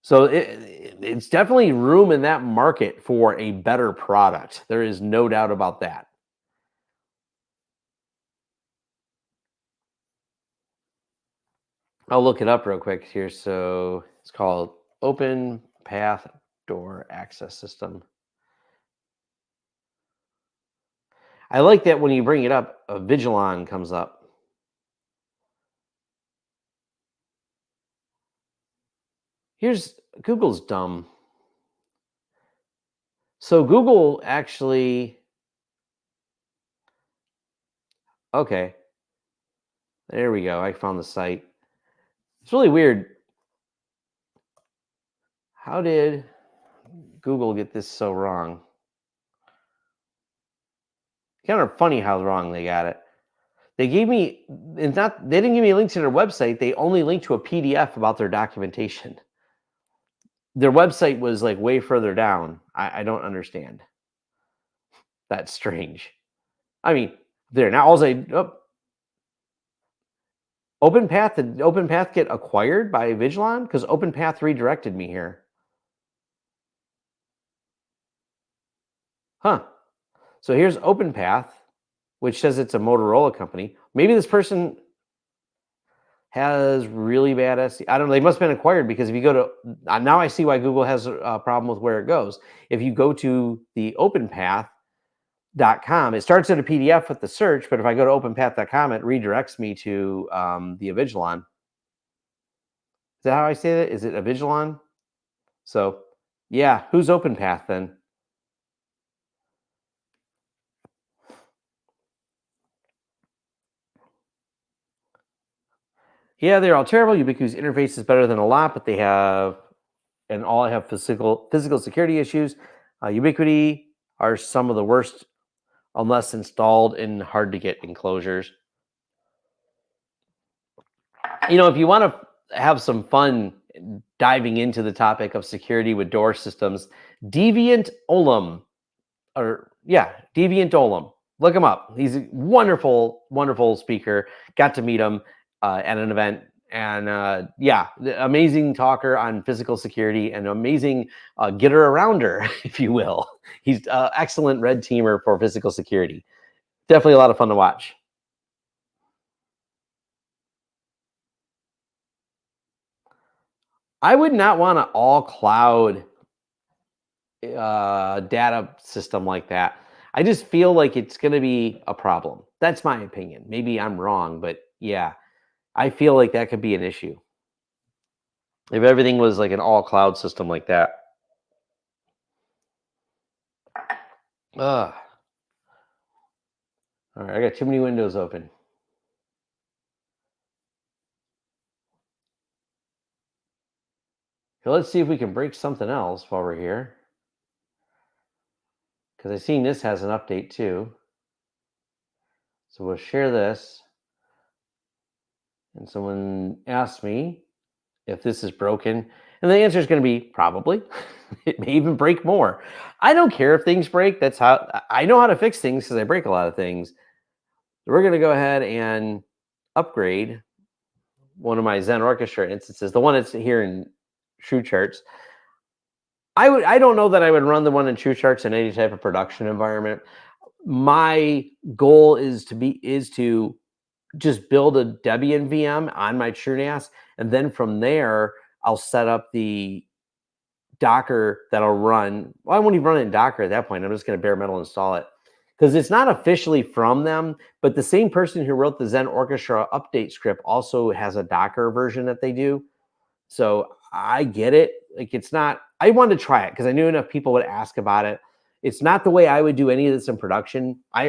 So it's definitely room in that market for a better product. There is no doubt about that. I'll look it up real quick here. So it's called Open Path Door Access System. I like that when you bring it up, a Vigilon comes up. Here's Google's dumb. So Google actually, okay, there we go. I found the site. It's really weird. How did Google get this so wrong? Kind of funny how wrong they got it. They gave me, it's not, they didn't give me a link to their website. They only linked to a PDF about their documentation. Their website was like way further down. I don't understand. That's strange. I mean, there now all I OpenPath, did OpenPath get acquired by Vigilon? Because OpenPath redirected me here. Huh. So here's OpenPath, which says it's a Motorola company. Maybe this person has really bad SEO. I don't know. They must have been acquired, because if you go to, now I see why Google has a problem with where it goes. If you go to the openpath.com, it starts at a PDF with the search, but if I go to openpath.com, it redirects me to the Avigilon. Is that how I say that? Is it Avigilon? So yeah, who's OpenPath then? Yeah, they're all terrible. Ubiquiti's interface is better than a lot, but they have, and all have physical security issues. Ubiquiti are some of the worst unless installed in hard to get enclosures. You know, if you want to have some fun diving into the topic of security with door systems, Deviant Olem, Deviant Olem. Look him up. He's a wonderful, wonderful speaker. Got to meet him at an event. And amazing talker on physical security and amazing getter arounder, if you will. He's excellent red teamer for physical security. Definitely a lot of fun to watch. I would not want an all cloud data system like that. I just feel like it's going to be a problem. That's my opinion. Maybe I'm wrong, but yeah, I feel like that could be an issue if everything was like an all cloud system like that. All right, I got too many windows open. So let's see if we can break something else while we're here, because I've seen this has an update too. So we'll share this. And someone asked me if this is broken, and the answer is going to be probably. It may even break more. I don't care if things break. That's how I know how to fix things, because I break a lot of things. So we're going to go ahead and upgrade one of my Zen Orchestra instances, the one that's here in TrueCharts. I don't know that I would run the one in TrueCharts in any type of production environment. My goal is to just build a Debian VM on my TrueNAS, and then from there I'll set up the Docker that'll run. Well, I won't even run it in Docker at that point. I'm just going to bare metal install it, because it's not officially from them, but the same person who wrote the Zen Orchestra update script also has a Docker version that they do. So I get it. Like, it's not, I wanted to try it because I knew enough people would ask about it. It's not the way I would do any of this in production. I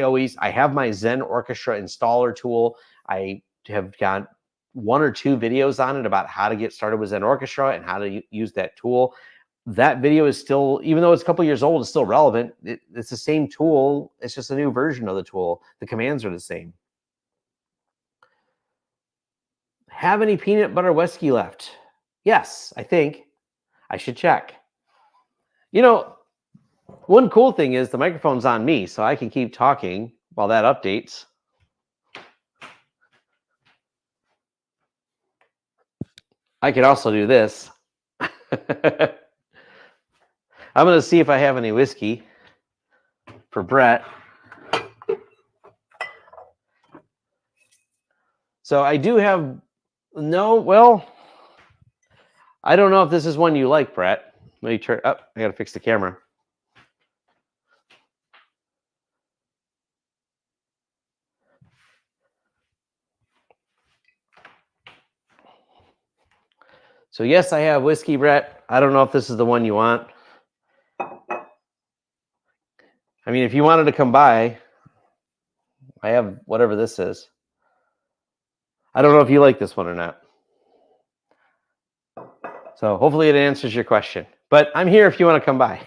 have my Zen Orchestra installer tool. I have got 1 or 2 videos on it about how to get started with Zen Orchestra and how to use that tool. That video is still, even though it's a couple years old, it's still relevant. It's the same tool. It's just a new version of the tool. The commands are the same. Have any peanut butter whiskey left? Yes, I think. I should check. You know, one cool thing is the microphone's on me, so I can keep talking while that updates. I could also do this. I'm going to see if I have any whiskey for Brett. So I do have, no, well, I don't know if this is one you like, Brett. Let me turn up. I got to fix the camera. So yes, I have whiskey, Brett. I don't know if this is the one you want. I mean, if you wanted to come by, I have whatever this is. I don't know if you like this one or not. So hopefully it answers your question. But I'm here if you want to come by.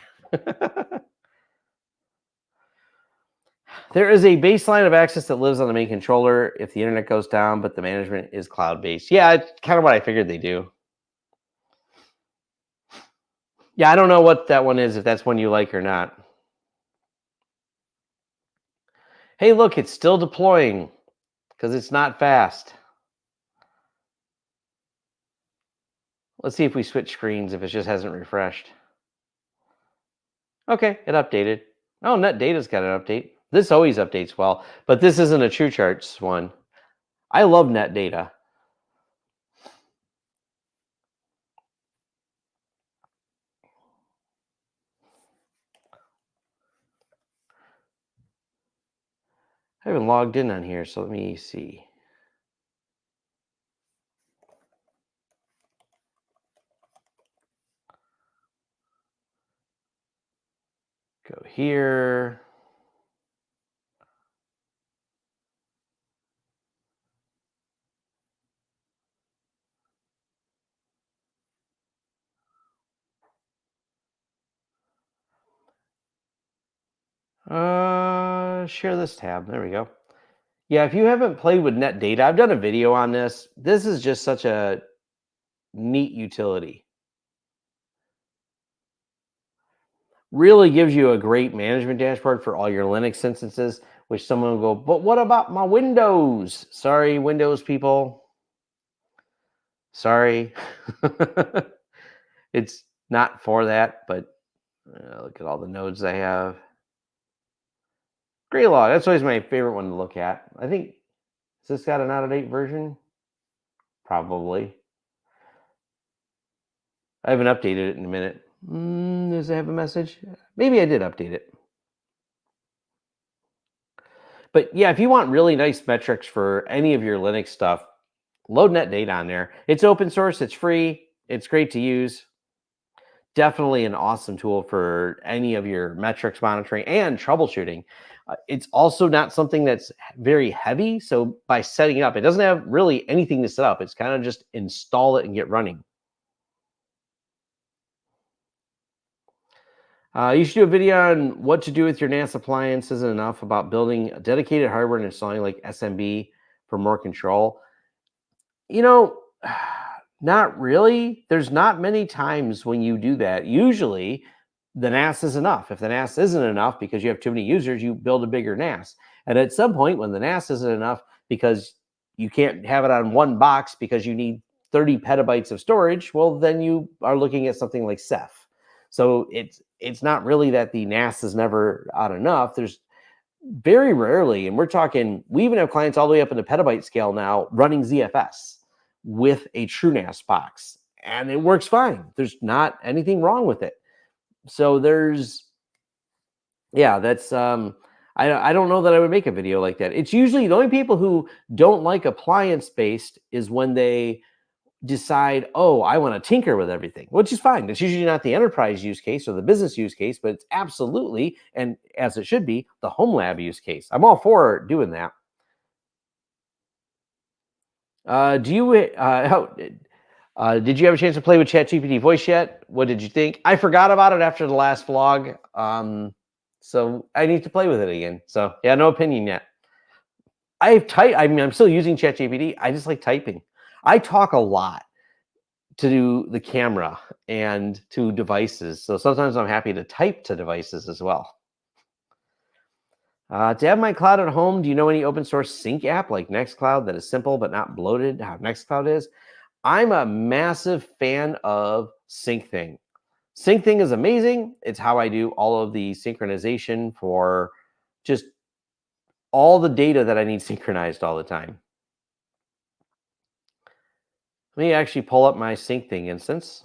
There is a baseline of access that lives on the main controller if the internet goes down, but the management is cloud-based. Yeah, it's kind of what I figured they do. Yeah, I don't know what that one is, if that's one you like or not. Hey, look, it's still deploying because it's not fast. Let's see if we switch screens, if it just hasn't refreshed. Okay, it updated. Oh, net data's got an update. This always updates well, but this isn't a True Charts one. I love net data. I haven't logged in on here, so let me see. Go here. Share this tab. There we go. Yeah, if you haven't played with net data, I've done a video on this. This is just such a neat utility. Really gives you a great management dashboard for all your Linux instances, which someone will go, but what about my Windows? Sorry, Windows people. Sorry. It's not for that, but look at all the nodes I have. Greylog, that's always my favorite one to look at. I think, has this got an out-of-date version? Probably. I haven't updated it in a minute. Does it have a message? Maybe I did update it. But yeah, if you want really nice metrics for any of your Linux stuff, load net data on there. It's open source, it's free, it's great to use. Definitely an awesome tool for any of your metrics monitoring and troubleshooting. It's also not something that's very heavy. So by setting it up, it doesn't have really anything to set up. It's kind of just install it and get running. You should do a video on what to do with your NAS appliance. Isn't enough about building a dedicated hardware and installing like SMB for more control. You know, not really. There's not many times when you do that. Usually the NAS is enough. If the NAS isn't enough because you have too many users, you build a bigger NAS. And at some point when the NAS isn't enough because you can't have it on one box because you need 30 petabytes of storage, well, then you are looking at something like Ceph. So it's not really that the NAS is never out enough. There's very rarely, and we're talking, we even have clients all the way up in the petabyte scale now running ZFS with a true NAS box, and it works fine. There's not anything wrong with it. So there's, yeah, that's, I don't know that I would make a video like that. It's usually the only people who don't like appliance-based is when they decide, oh, I want to tinker with everything, which is fine. It's usually not the enterprise use case or the business use case, but it's absolutely, and as it should be, the home lab use case. I'm all for doing that. Did you have a chance to play with ChatGPT voice yet? What did you think? I forgot about it after the last vlog. So I need to play with it again. So yeah, no opinion yet. I'm still using ChatGPT. I just like typing. I talk a lot to the camera and to devices. So sometimes I'm happy to type to devices as well. To have my cloud at home, do you know any open source sync app like Nextcloud that is simple but not bloated, how Nextcloud is? I'm a massive fan of SyncThing. SyncThing is amazing. It's how I do all of the synchronization for just all the data that I need synchronized all the time. Let me actually pull up my SyncThing instance.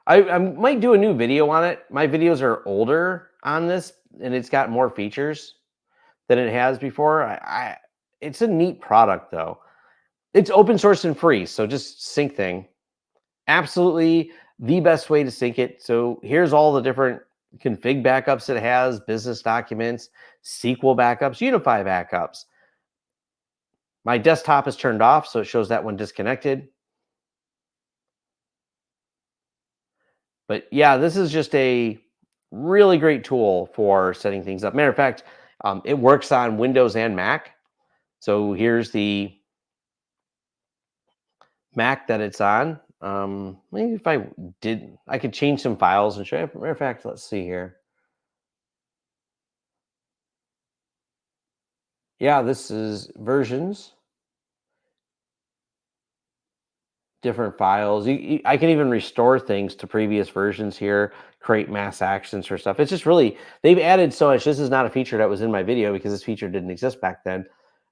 I might do a new video on it. My videos are older on this, and it's got more features than it has before. It's a neat product though. It's open source and free, so just SyncThing. Absolutely the best way to sync it. So here's all the different config backups it has: business documents, SQL backups, UniFi backups. My desktop is turned off, so it shows that one disconnected. But yeah, this is just a really great tool for setting things up. Matter of fact, it works on Windows and Mac. So here's the Mac that it's on. Maybe if I could change some files and show you. Matter of fact, let's see here. Yeah, this is versions, different files. I can even restore things to previous versions here, create mass actions for stuff. It's just really, they've added so much. This is not a feature that was in my video because this feature didn't exist back then,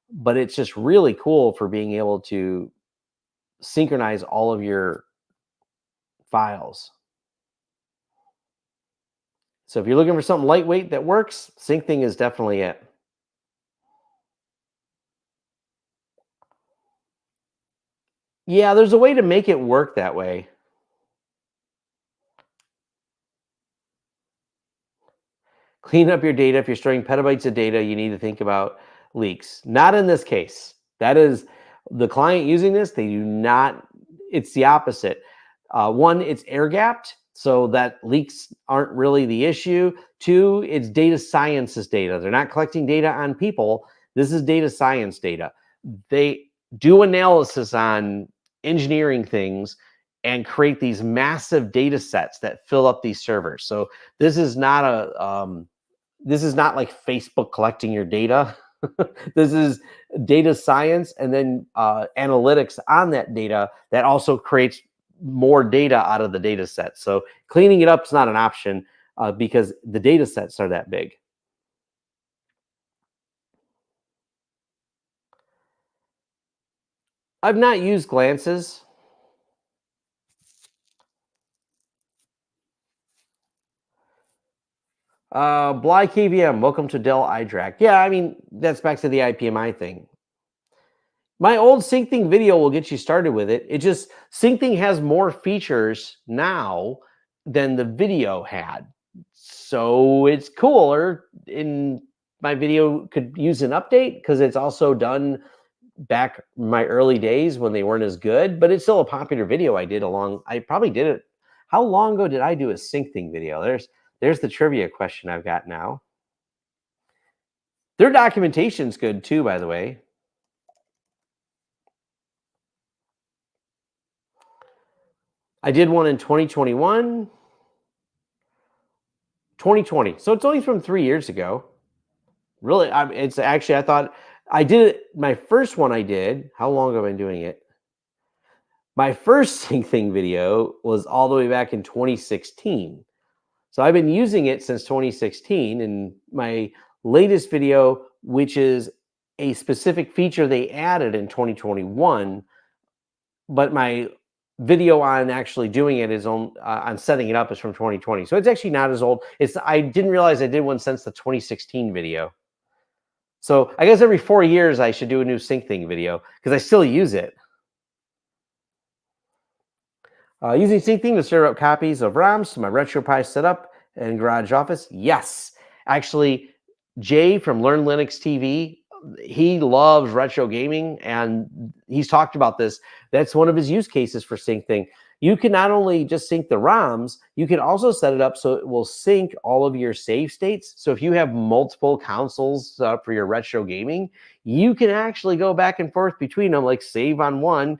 but it's just really cool for being able to synchronize all of your files. So if you're looking for something lightweight that works, SyncThing is definitely it. Yeah, there's a way to make it work that way. Clean up your data. If you're storing petabytes of data, you need to think about leaks. Not in this case. That is the client using this. They do not. It's the opposite. One, it's air gapped, so that leaks aren't really the issue. Two, it's data sciences data. They're not collecting data on people. This is data science data. They do analysis on engineering things and create these massive data sets that fill up these servers. So this is not like Facebook collecting your data. This is data science and then analytics on that data that also creates more data out of the data set. So cleaning it up is not an option because the data sets are that big. I've not used glances. Bly KVM, welcome to Dell iDRAC. Yeah, I mean, that's back to the IPMI thing. My old SyncThing video will get you started with it. It just, SyncThing has more features now than the video had. So it's cooler. In my video could use an update because it's also done back my early days when they weren't as good, but it's still a popular video I probably did it. How long ago did I do a SyncThing video? There's the trivia question I've got now. Their documentation's good too, by the way. I did one in 2021, 2020. So it's only from 3 years ago. Really, it's actually, I thought I did it. My first one I did, how long have I been doing it? My first SyncThing video was all the way back in 2016. So I've been using it since 2016. And my latest video, which is a specific feature they added in 2021, but my video on actually doing it is on setting it up is from 2020. So it's actually not as old. I didn't realize I did one since the 2016 video. So I guess every 4 years I should do a new SyncThing video because I still use it. Using SyncThing to serve up copies of ROMs to my RetroPie setup and Garage Office. Yes, actually, Jay from Learn Linux TV, he loves retro gaming, and he's talked about this. That's one of his use cases for SyncThing. You can not only just sync the ROMs, you can also set it up so it will sync all of your save states. So if you have multiple consoles for your retro gaming, you can actually go back and forth between them, like save on one,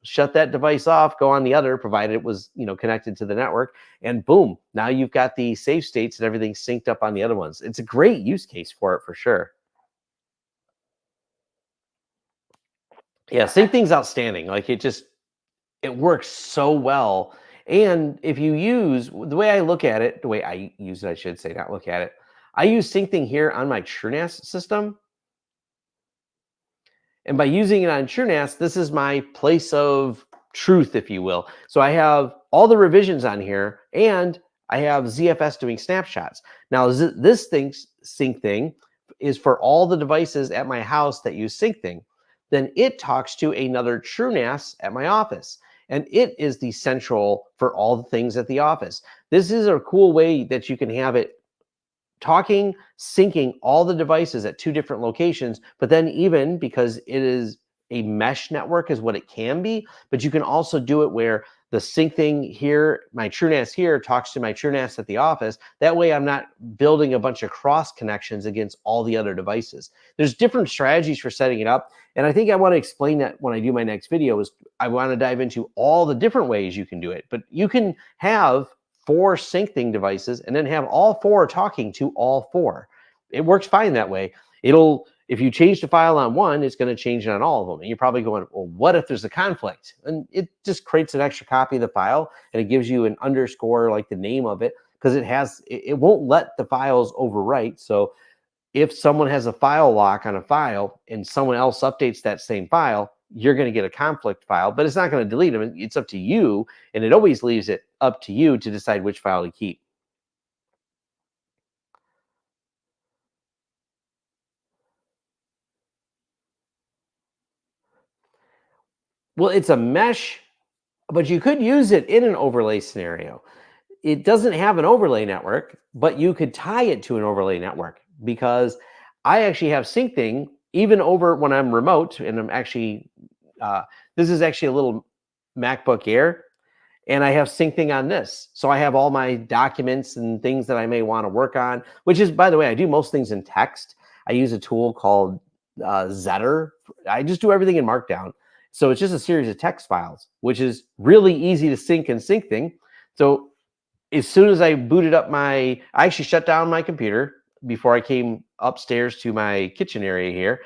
shut that device off, go on the other, provided it was, connected to the network, and boom, now you've got the save states and everything synced up on the other ones. It's a great use case for it for sure. Yeah, SyncThing's outstanding. Like It works so well. And if you use the way I look at it, the way I use it, I should say, not look at it. I use SyncThing here on my TrueNAS system. And by using it on TrueNAS, this is my place of truth, if you will. So I have all the revisions on here, and I have ZFS doing snapshots. Now, this SyncThing is for all the devices at my house that use SyncThing. Then it talks to another TrueNAS at my office, and it is the central for all the things at the office. This is a cool way that you can have it talking, syncing all the devices at two different locations, but then even because it is a mesh network is what it can be, but you can also do it where the SyncThing here, my TrueNAS here talks to my TrueNAS at the office. That way I'm not building a bunch of cross connections against all the other devices. There's different strategies for setting it up. And I think I want to explain that when I do my next video. Is I want to dive into all the different ways you can do it, but you can have 4 SyncThing devices and then have all 4 talking to all 4. It works fine that way. If you change the file on one, it's going to change it on all of them. And you're probably going, well, what if there's a conflict? And it just creates an extra copy of the file, and it gives you an underscore, like the name of it, because it won't let the files overwrite. So if someone has a file lock on a file and someone else updates that same file, you're going to get a conflict file, but it's not going to delete them. It's up to you, and it always leaves it up to you to decide which file to keep. Well, it's a mesh, but you could use it in an overlay scenario. It doesn't have an overlay network, but you could tie it to an overlay network, because I actually have SyncThing even over when I'm remote, and I'm actually, this is actually a little MacBook Air, and I have SyncThing on this. So I have all my documents and things that I may want to work on, which is, by the way, I do most things in text. I use a tool called Zetter. I just do everything in Markdown. So it's just a series of text files, which is really easy to sync and SyncThing. So as soon as I booted up I actually shut down my computer before I came upstairs to my kitchen area here,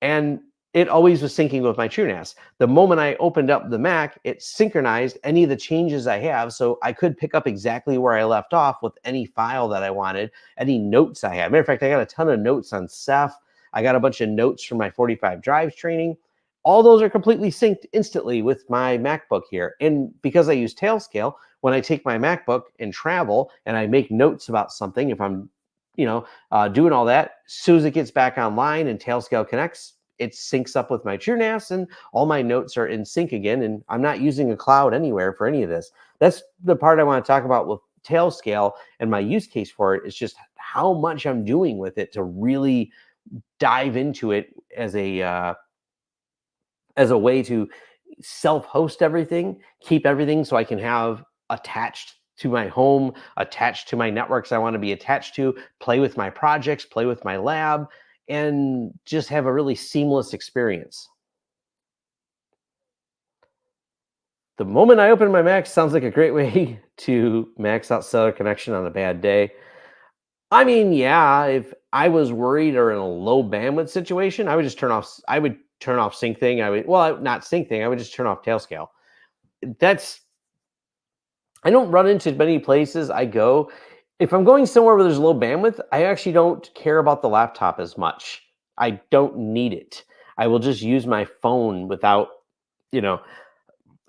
and it always was syncing with my TrueNAS. The moment I opened up the Mac, it synchronized any of the changes I have, so I could pick up exactly where I left off with any file that I wanted, any notes I had. Matter of fact, I got a ton of notes on Ceph. I got a bunch of notes from my 45 drives training. All those are completely synced instantly with my MacBook here. And because I use Tailscale, when I take my MacBook and travel and I make notes about something, if I'm doing all that, as soon as it gets back online and Tailscale connects, it syncs up with my TrueNAS, and all my notes are in sync again, and I'm not using a cloud anywhere for any of this. That's the part I want to talk about with Tailscale, and my use case for it is just how much I'm doing with it to really dive into it as a way to self-host everything, keep everything so I can have attached to my home, attached to my networks I want to be attached to, play with my projects, play with my lab, and just have a really seamless experience. The moment I open my Mac sounds like a great way to max out cellular connection on a bad day. I mean, yeah, if I was worried or in a low bandwidth situation, I would turn off SyncThing. Not SyncThing, I would just turn off Tailscale. That's I don't run into many places I go. If I'm going somewhere where there's low bandwidth, I actually don't care about the laptop as much. I don't need it. I will just use my phone without, you know,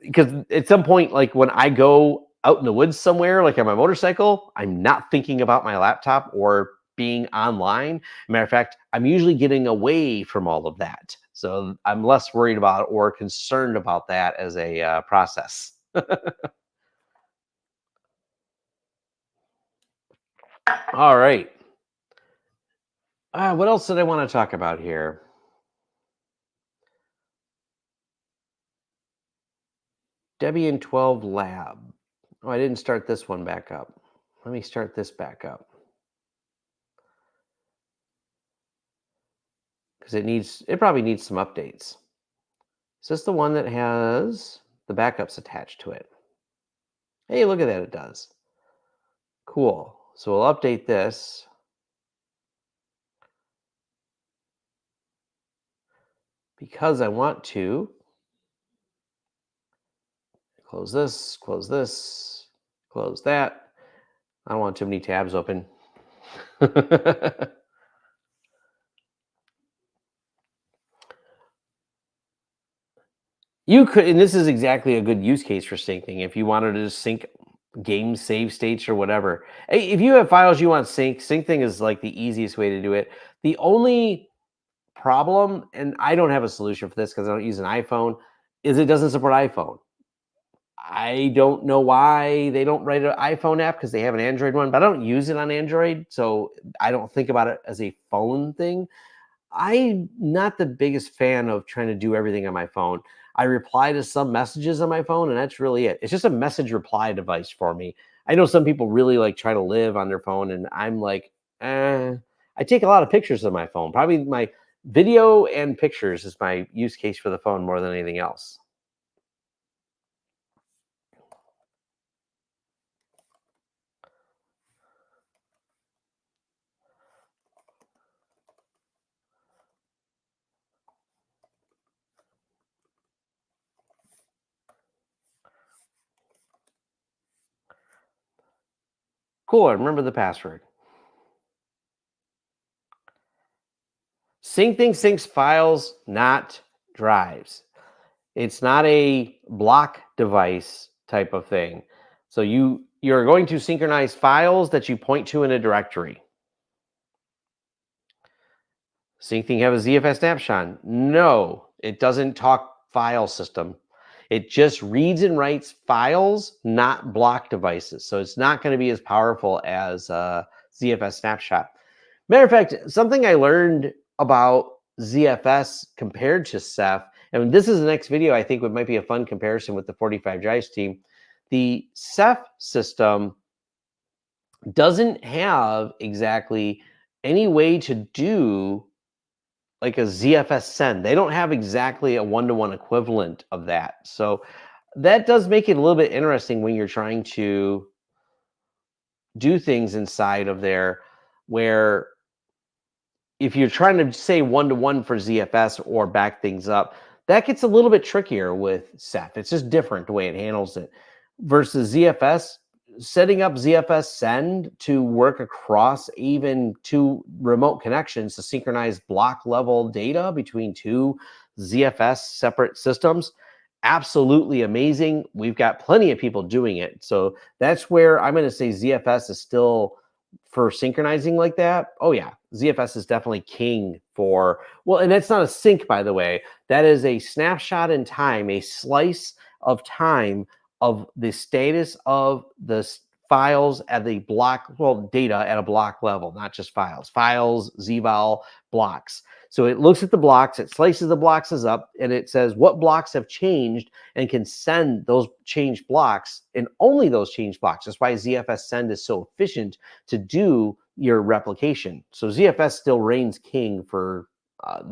because at some point, like when I go out in the woods somewhere, like on my motorcycle, I'm not thinking about my laptop or being online. Matter of fact, I'm usually getting away from all of that. So I'm less worried about or concerned about that as a process. All right. What else did I want to talk about here? Debian 12 Lab. Oh, I didn't start this one back up. Let me start this back up. Because it probably needs some updates. Is this the one that has the backups attached to it? Hey, look at that, it does. Cool. So we'll update this. Because I want to Close this, close this, close that. I don't want too many tabs open. You could, and this is exactly a good use case for syncing. If you wanted to just sync game save states or whatever. Hey, if you have files you want syncing is like the easiest way to do it. The only problem, and I don't have a solution for this because I don't use an iPhone, is it doesn't support iPhone. I don't know why they don't write an iPhone app because they have an Android one, but I don't use it on Android, so I don't think about it as a phone thing. I'm not the biggest fan of trying to do everything on my phone. I reply to some messages on my phone, and that's really it. It's just a message reply device for me. I know some people really like try to live on their phone, and I'm like, I take a lot of pictures of my phone. Probably my video and pictures is my use case for the phone more than anything else. Cool. I remember the password. Syncing syncs files, not drives. It's not a block device type of thing. So you're going to synchronize files that you point to in a directory. Syncing have a ZFS snapshot? No, it doesn't talk file system. It just reads and writes files, not block devices. So it's not going to be as powerful as ZFS snapshot. Matter of fact, something I learned about ZFS compared to Ceph, and this is the next video I think might be a fun comparison with the 45 drives team. The Ceph system doesn't have exactly any way to do like a ZFS send. They don't have exactly a one-to-one equivalent of that. So that does make it a little bit interesting when you're trying to do things inside of there where if you're trying to say one-to-one for ZFS or back things up, that gets a little bit trickier with Ceph. It's just different the way it handles it. Versus ZFS, setting up ZFS send to work across even two remote connections to synchronize block level data between two ZFS separate systems, absolutely amazing. We've got plenty of people doing it. So that's where I'm going to say ZFS is still for synchronizing like that. Oh yeah, ZFS is definitely king for, well, and that's not a sync, by the way. That is a snapshot in time, a slice of time of the status of the files at the block, well, data at a block level, not just files, zval, blocks. So it looks at the blocks, it slices the blocks up, and it says what blocks have changed and can send those changed blocks, and only those changed blocks. That's why ZFS send is so efficient to do your replication. So ZFS still reigns king for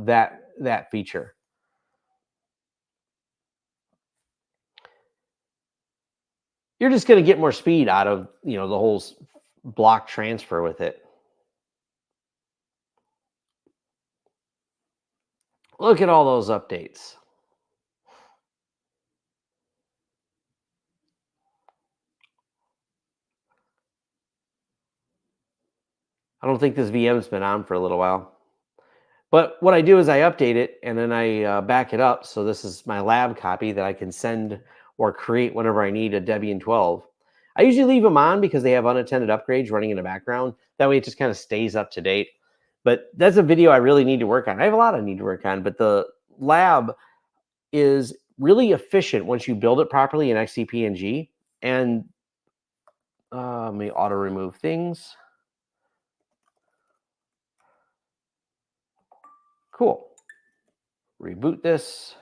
that feature. You're just going to get more speed out of the whole block transfer with it. Look at all those updates. I don't think this VM's been on for a little while. But what I do is I update it and then I back it up. So this is my lab copy that I can send or create whenever I need a Debian 12. I usually leave them on because they have unattended upgrades running in the background. That way it just kind of stays up to date. But that's a video I really need to work on. I have a lot I need to work on, but the lab is really efficient once you build it properly in XCP-ng. And let me auto remove things. Cool. Reboot this.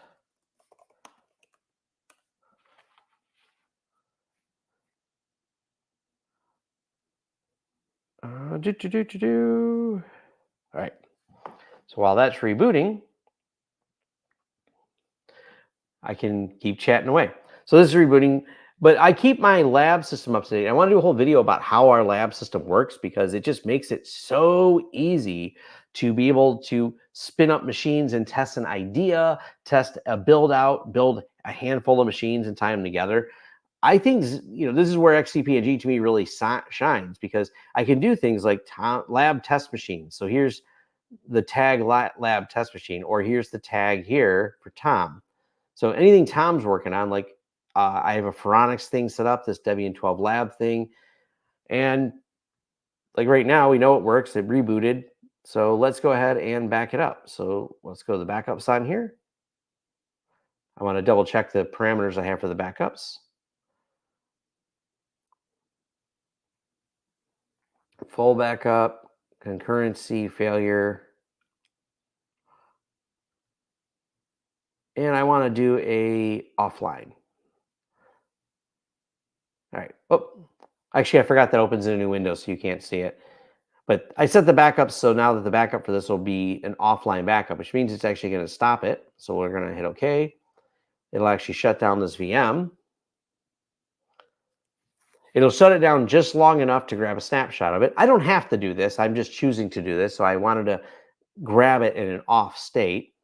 All right. So while that's rebooting, I can keep chatting away. So this is rebooting, but I keep my lab system up to date. I want to do a whole video about how our lab system works because it just makes it so easy to be able to spin up machines and test an idea, test a build out, build a handful of machines and tie them together. I think, this is where XCP&G to me really shines, because I can do things like lab test machines. So here's the tag lab test machine, or here's the tag here for Tom. So anything Tom's working on, like I have a Phoronix thing set up, this Debian 12 lab thing. And like right now, we know it works. It rebooted. So let's go ahead and back it up. So let's go to the backup sign here. I want to double check the parameters I have for the backups. Full backup, concurrency, failure. And I want to do a offline. All right. Oh, actually, I forgot that opens in a new window, so you can't see it. But I set the backup, so now that the backup for this will be an offline backup, which means it's actually going to stop it. So we're going to hit OK. It'll actually shut down this VM. It'll shut it down just long enough to grab a snapshot of it. I don't have to do this. I'm just choosing to do this. So I wanted to grab it in an off state.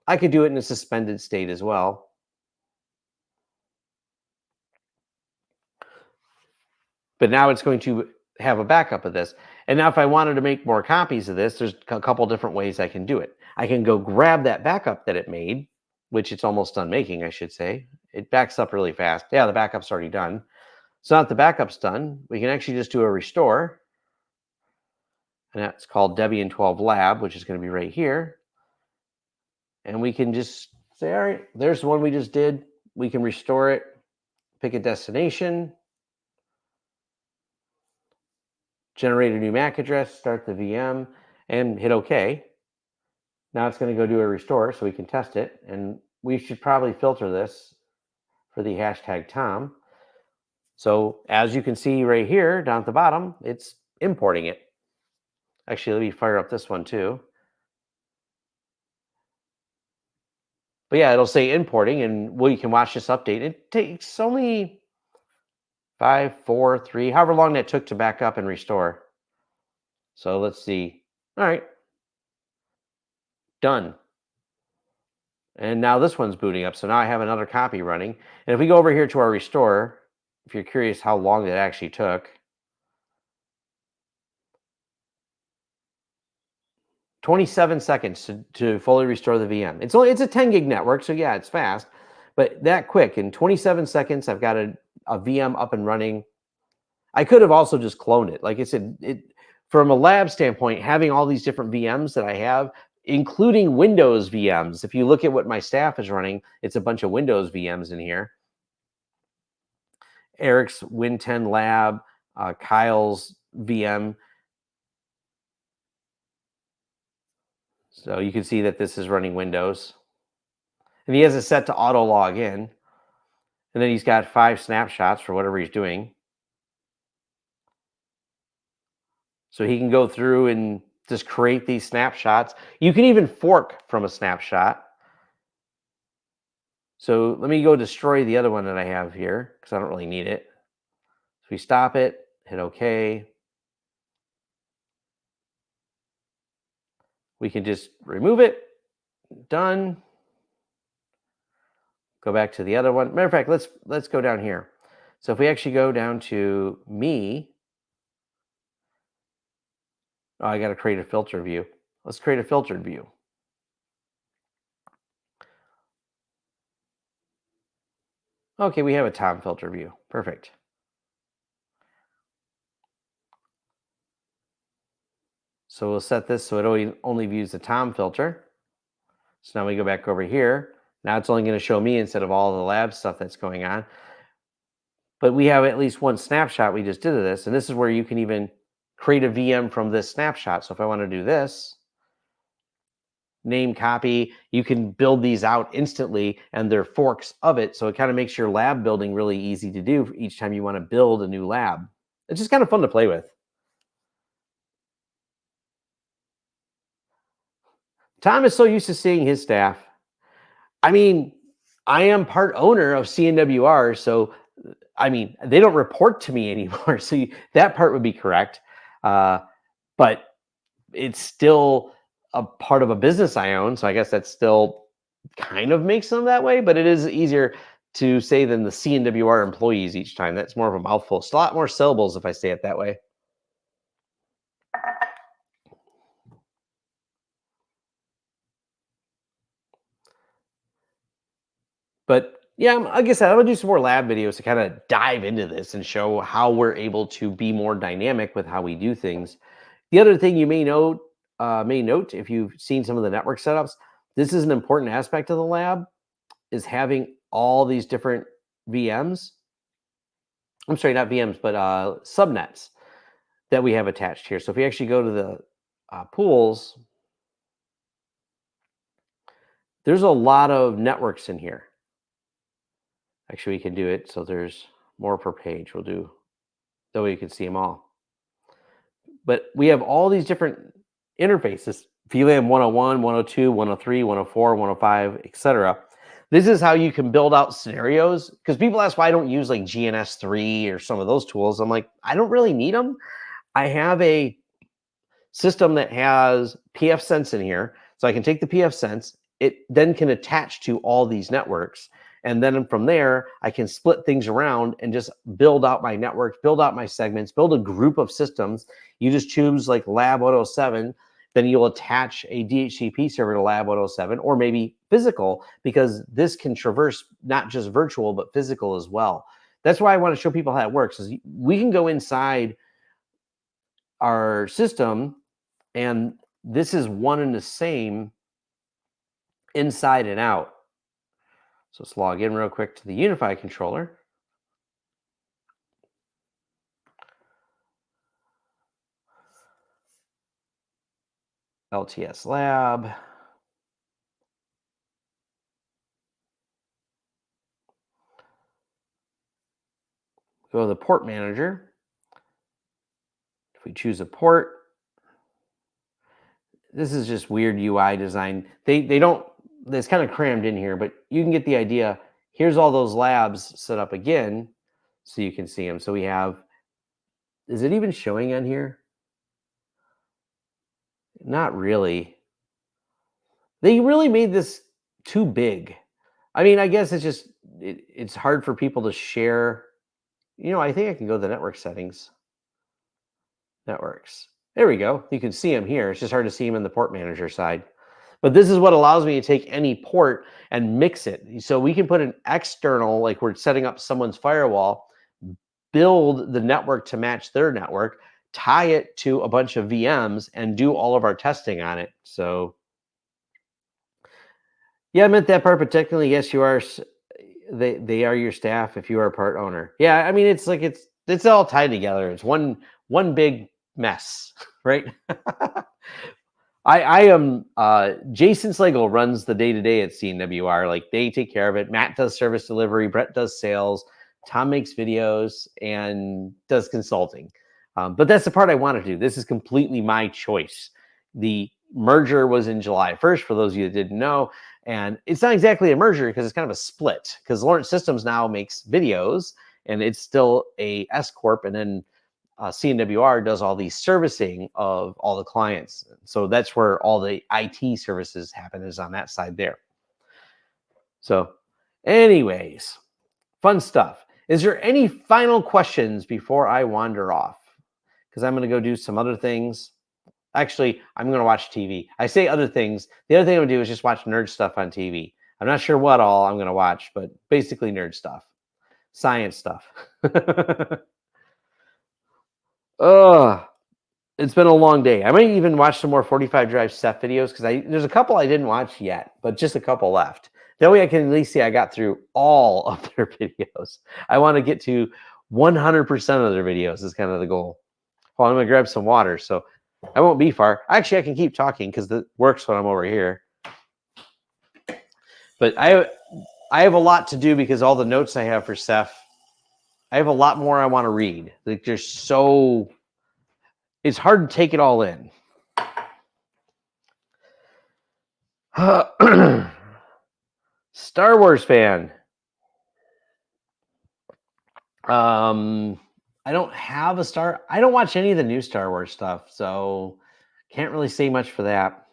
I could do it in a suspended state as well. But now it's going to have a backup of this. And now if I wanted to make more copies of this, there's a couple different ways I can do it. I can go grab that backup that it made, which it's almost done making, I should say. It backs up really fast. Yeah, the backup's already done. So now that the backup's done, we can actually just do a restore. And that's called Debian 12 Lab, which is going to be right here. And we can just say, all right, there's the one we just did. We can restore it, pick a destination, generate a new MAC address, start the VM, and hit OK. Now it's going to go do a restore so we can test it. And we should probably filter this for the hashtag Tom. So as you can see right here down at the bottom, it's importing it. Actually, let me fire up this one too. But yeah, it'll say importing, and you can watch this update. It takes only 5, 4, 3, however long that took to back up and restore. So let's see. All right. Done. And now this one's booting up. So now I have another copy running. And if we go over here to our restore, if you're curious how long that actually took, 27 seconds to fully restore the VM. It's a 10 gig network, so yeah, it's fast. But that quick, in 27 seconds, I've got a VM up and running. I could have also just cloned it. Like I said, from a lab standpoint, having all these different VMs that I have, including Windows VMs. If you look at what my staff is running, it's a bunch of Windows VMs in here. Eric's Win 10 Lab, Kyle's VM. So you can see that this is running Windows. And he has it set to auto log in. And then he's got 5 snapshots for whatever he's doing. So he can go through and just create these snapshots. You can even fork from a snapshot. So let me go destroy the other one that I have here, because I don't really need it. So we stop it, hit OK. We can just remove it. Done. Go back to the other one. Matter of fact, let's go down here. So if we actually go down to me, oh, I got to create a filter view. Let's create a filtered view. Okay, we have a Tom filter view. Perfect. So we'll set this so it only views the Tom filter. So now we go back over here. Now it's only going to show me instead of all the lab stuff that's going on. But we have at least one snapshot we just did of this. And this is where you can even create a VM from this snapshot. So if I want to do this, name copy, you can build these out instantly, and they're forks of it. So it kind of makes your lab building really easy to do each time you want to build a new lab. It's just kind of fun to play with. Tom is so used to seeing his staff. I mean, I am part owner of CNWR, so I mean, they don't report to me anymore. So that part would be correct. But it's still a part of a business I own. So I guess that still kind of makes them that way, but it is easier to say than the CNWR employees each time. That's more of a mouthful. It's a lot more syllables if I say it that way. But yeah, like I said, I'm gonna do some more lab videos to kind of dive into this and show how we're able to be more dynamic with how we do things. The other thing you may note if you've seen some of the network setups, this is an important aspect of the lab, is having all these different VMs. I'm sorry, not VMs, but subnets that we have attached here. So if we actually go to the pools, there's a lot of networks in here. Actually, we can do it so there's more per page. We'll do, that way you can see them all. But we have all these different interfaces, VLAN 101, 102, 103, 104, 105, etc. This is how you can build out scenarios, because people ask why I don't use like GNS3 or some of those tools. I'm like, I don't really need them. I have a system that has pfSense in here, so I can take the pfSense. It then can attach to all these networks. And then from there, I can split things around and just build out my networks, build out my segments, build a group of systems. You just choose like Lab 107, then you'll attach a DHCP server to Lab 107, or maybe physical, because this can traverse not just virtual, but physical as well. That's why I want to show people how it works, is we can go inside our system, and this is one and the same inside and out. So let's log in real quick to the UniFi controller. LTS lab. Go to the port manager. If we choose a port, this is just weird UI design. They don't, it's kind of crammed in here, but you can get the idea. Here's all those labs set up again, so you can see them. So we have, is it even showing on here? Not really. They really made this too big. I mean, I guess it's just, it's hard for people to share. You know, I think I can go to the network settings. Networks. There we go. You can see them here. It's just hard to see them in the port manager side. But this is what allows me to take any port and mix it. So we can put an external, like we're setting up someone's firewall, build the network to match their network, tie it to a bunch of VMs, and do all of our testing on it. So yeah, I meant that part, but technically, yes, you are. They are your staff if you are a part owner. Yeah, I mean, it's like it's all tied together. It's one big mess, right? I am Jason Slagle runs the day-to-day at CNWR. Like, they take care of it. Matt does service delivery, Brett does sales, Tom makes videos and does consulting. But that's the part I want to do. This is completely my choice. The merger was in July 1st, for those of you that didn't know. And it's not exactly a merger because it's kind of a split, because Lawrence Systems now makes videos and it's still a S Corp, and then CNWR does all the servicing of all the clients. So that's where all the IT services happen, is on that side there. So anyways, fun stuff. Is there any final questions before I wander off? Because I'm going to go do some other things. Actually, I'm going to watch TV. I say other things. The other thing I'm going to do is just watch nerd stuff on TV. I'm not sure what all I'm going to watch, but basically nerd stuff, science stuff. Oh, it's been a long day. I might even watch some more 45 Drive Ceph videos, because there's a couple I didn't watch yet, but just a couple left. That way I can at least see I got through all of their videos. I want to get to 100% of their videos is kind of the goal. Well, I'm going to grab some water, so I won't be far. Actually, I can keep talking because it works when I'm over here. But I have a lot to do, because all the notes I have for Ceph, I have a lot more I want to read. Like, there's so, it's hard to take it all in. Star Wars fan. I don't have I don't watch any of the new Star Wars stuff, so can't really say much for that.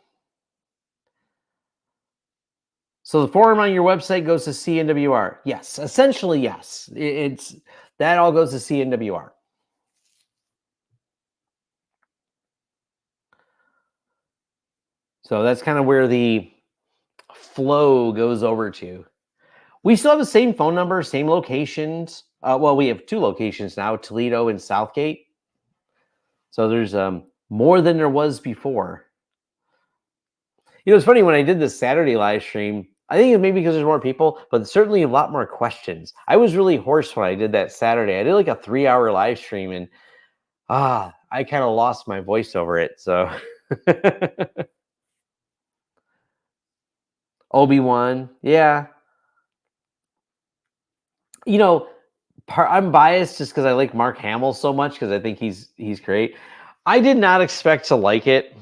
So the forum on your website goes to CNWR. Yes, essentially, yes. It's that all goes to CNWR. So that's kind of where the flow goes over to. We still have the same phone number, same locations. Well, we have 2 locations now, Toledo and Southgate. So there's more than there was before. It's funny when I did this Saturday live stream, I think it's maybe because there's more people, but certainly a lot more questions. I was really hoarse when I did that Saturday. I did like a 3-hour live stream, and I kind of lost my voice over it. So Obi-Wan, yeah. I'm biased just because I like Mark Hamill so much because I think he's great. I did not expect to like it.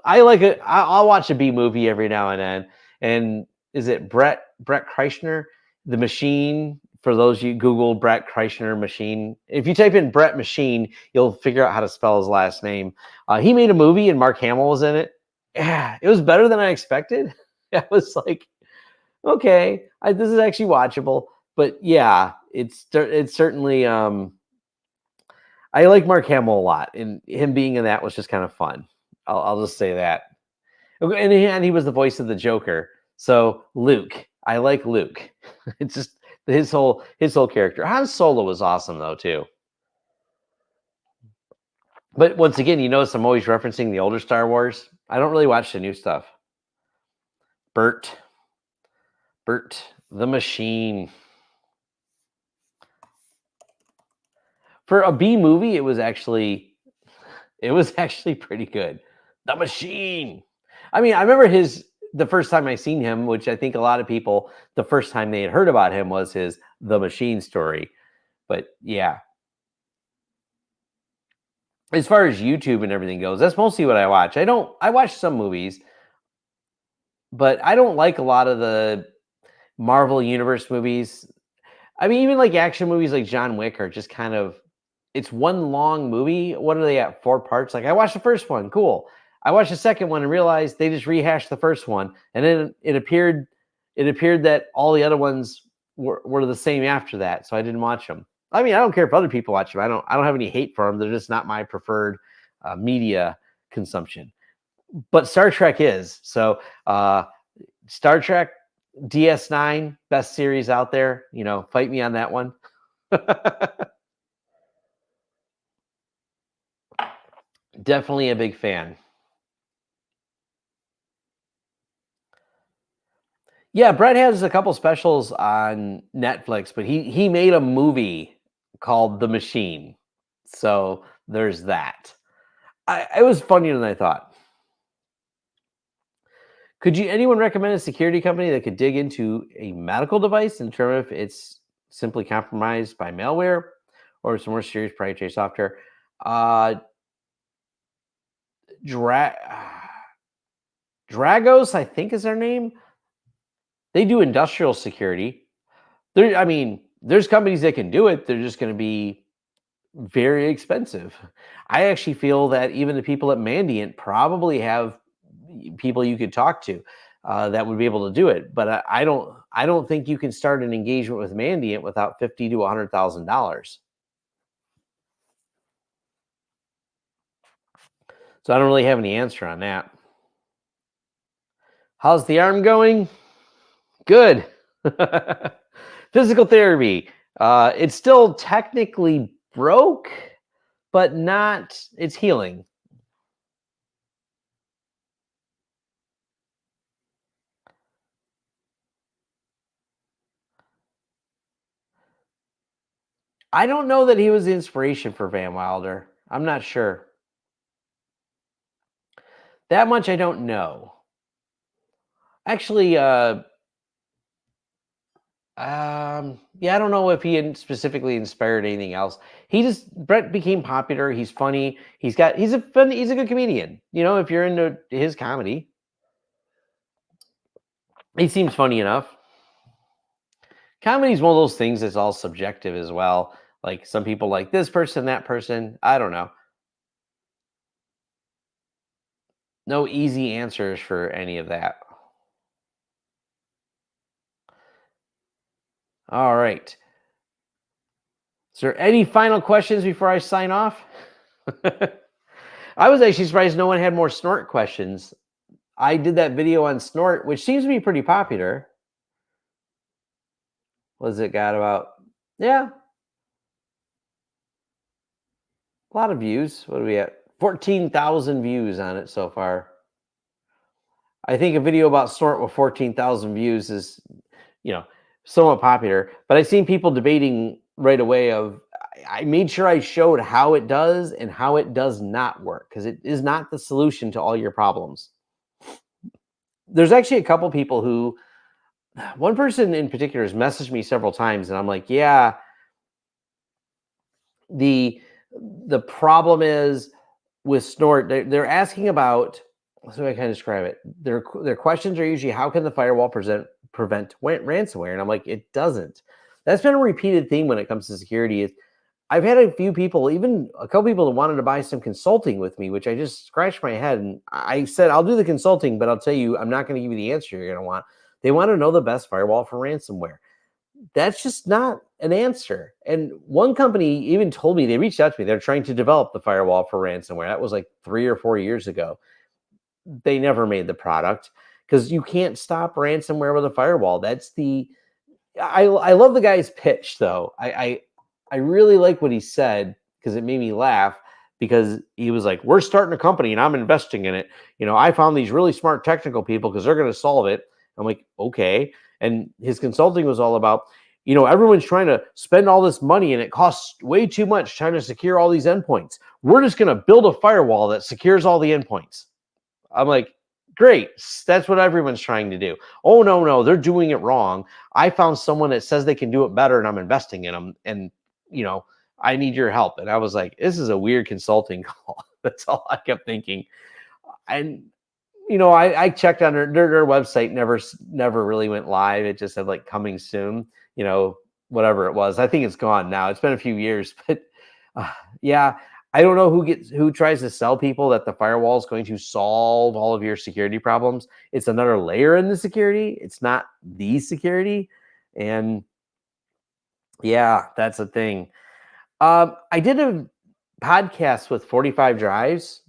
I like it. I'll watch a B movie every now and then. And is it Brett Kreischer, the Machine? For those you Google Brett Kreischer Machine, if you type in Brett Machine, you'll figure out how to spell his last name. He made a movie and Mark Hamill was in it. Yeah, it was better than I expected. I was like, okay, this is actually watchable. But yeah, it's certainly. I like Mark Hamill a lot, and him being in that was just kind of fun. I'll just say that. And he was the voice of the Joker. So Luke, I like Luke. It's just his whole character. Han Solo was awesome though too. But once again, you notice I'm always referencing the older Star Wars. I don't really watch the new stuff. Bert the Machine. For a B movie, it was actually pretty good. The Machine. I mean, I remember the first time I seen him, which I think a lot of people, the first time they had heard about him was his The Machine story. But yeah. As far as YouTube and everything goes, that's mostly what I watch. I watch some movies, but I don't like a lot of the Marvel Universe movies. I mean, even like action movies like John Wick are just kind of, it's one long movie. What are they at? 4 parts? Like I watched the first one, cool. I watched the second one and realized they just rehashed the first one, and then it appeared that all the other ones were the same after that, so I didn't watch them. I mean, I don't care if other people watch them. I don't have any hate for them. They're just not my preferred media consumption. But Star Trek is. So Star Trek DS9, best series out there. Fight me on that one. Definitely a big fan. Yeah, Brett has a couple specials on Netflix, but he made a movie called The Machine. So there's that. It was funnier than I thought. Could anyone recommend a security company that could dig into a medical device and determine if it's simply compromised by malware or some more serious proprietary software? Dragos, I think is their name. They do industrial security. There's companies that can do it. They're just going to be very expensive. I actually feel that even the people at Mandiant probably have people you could talk to that would be able to do it. But I don't think you can start an engagement with Mandiant without $50,000 to $100,000. So I don't really have any answer on that. How's the arm going? Good. Physical therapy. It's still technically broke, but it's healing. I don't know that he was the inspiration for Van Wilder. I'm not sure. That much I don't know. Actually, yeah, I don't know if he specifically inspired anything else. Brett became popular. He's funny. He's a good comedian. If you're into his comedy, he seems funny enough. Comedy is one of those things that's all subjective as well. Like some people like this person, that person. I don't know. No easy answers for any of that. All right. Is there any final questions before I sign off? I was actually surprised no one had more Snort questions. I did that video on Snort, which seems to be pretty popular. Was it got about, yeah, a lot of views. What are we at? 14,000 views on it so far. I think a video about Snort with 14,000 views is, somewhat popular. But I've seen people debating right away of, I made sure I showed how it does and how it does not work, because it is not the solution to all your problems. There's actually a couple people who, one person in particular has messaged me several times, and I'm like, yeah, the problem is with Snort, they're asking about, so I kind of describe it. Their questions are usually, how can the firewall prevent ransomware? And I'm like, it doesn't. That's been a repeated theme when it comes to security. I've had a few people, even a couple people, that wanted to buy some consulting with me, which I just scratched my head. And I said, I'll do the consulting, but I'll tell you, I'm not going to give you the answer you're going to want. They want to know the best firewall for ransomware. That's just not an answer. And one company even told me, they reached out to me, they're trying to develop the firewall for ransomware. That was like 3 or 4 years ago. They never made the product, because you can't stop ransomware with a firewall. That's I love the guy's pitch, though. I really like what he said, because it made me laugh, because he was like, we're starting a company and I'm investing in it. I found these really smart technical people because they're going to solve it. I'm like, okay. And his consulting was all about, everyone's trying to spend all this money and it costs way too much trying to secure all these endpoints. We're just going to build a firewall that secures all the endpoints. I'm like, great. That's what everyone's trying to do. Oh, no, they're doing it wrong. I found someone that says they can do it better and I'm investing in them. And, I need your help. And I was like, this is a weird consulting call. That's all I kept thinking. And, I checked on their website, never really went live. It just said like coming soon, whatever it was. I think it's gone now. It's been a few years, but yeah, I don't know who tries to sell people that the firewall is going to solve all of your security problems. It's another layer in the security. It's not the security. And yeah, that's a thing. I did a podcast with 45 Drives,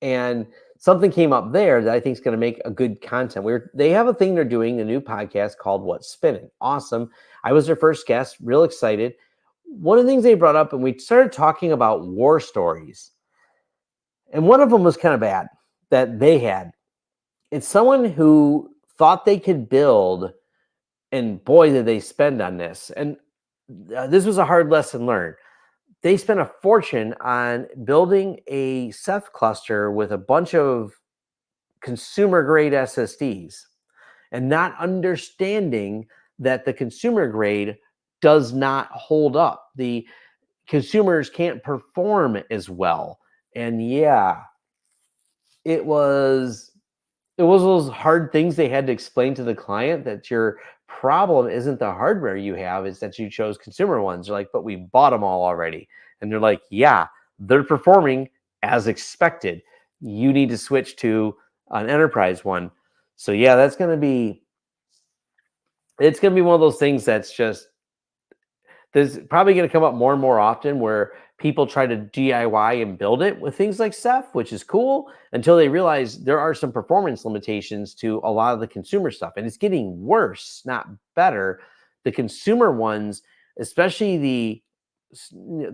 and something came up there that I think is going to make a good content. They have a thing they're doing, a new podcast called What's Spinning. Awesome. I was their first guest, real excited. One of the things they brought up, and we started talking about war stories. And one of them was kind of bad that they had. It's someone who thought they could build, and boy, did they spend on this. And this was a hard lesson learned. They spent a fortune on building a Ceph cluster with a bunch of consumer grade SSDs, and not understanding that the consumer grade does not hold up. The consumers can't perform as well. And yeah, it was those hard things they had to explain to the client, that your problem isn't the hardware you have, is that you chose consumer ones. They're like, but we bought them all already. And they're like, yeah, they're performing as expected. You need to switch to an enterprise one. So yeah, it's going to be one of those things that's just, there's probably going to come up more and more often, where people try to DIY and build it with things like Ceph, which is cool, until they realize there are some performance limitations to a lot of the consumer stuff. And it's getting worse, not better. The consumer ones, especially the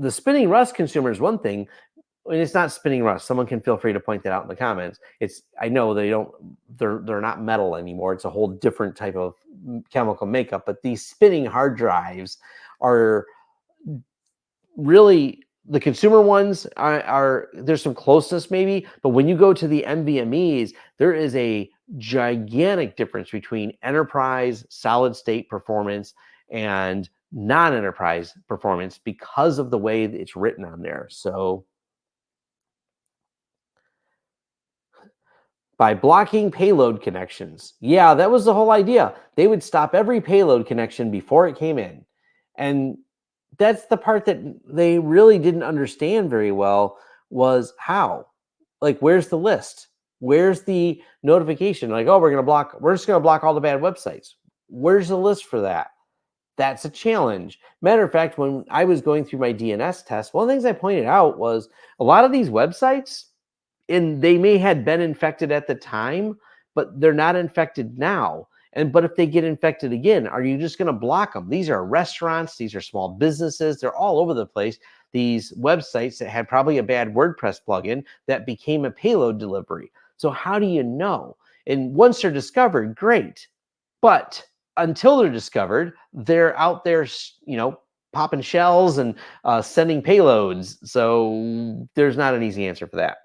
spinning Rust consumer, is one thing. And it's not spinning Rust. Someone can feel free to point that out in the comments. I know they're not metal anymore. It's a whole different type of chemical makeup. But these spinning hard drives are really, the consumer ones are there's some closeness maybe, but when you go to the NVMEs, there is a gigantic difference between enterprise solid state performance and non-enterprise performance, because of the way that it's written on there. So by blocking payload connections, yeah, that was the whole idea. They would stop every payload connection before it came in. And that's the part that they really didn't understand very well, was how, like, where's the list? Where's the notification? Like, oh, we're just going to block all the bad websites. Where's the list for that? That's a challenge. Matter of fact, when I was going through my DNS test, one of the things I pointed out was a lot of these websites, and they may had been infected at the time, but they're not infected now. But if they get infected again, are you just going to block them? These are restaurants, these are small businesses, they're all over the place. These websites that had probably a bad WordPress plugin that became a payload delivery. So how do you know? And once they're discovered, great. But until they're discovered, they're out there, popping shells and sending payloads. So there's not an easy answer for that.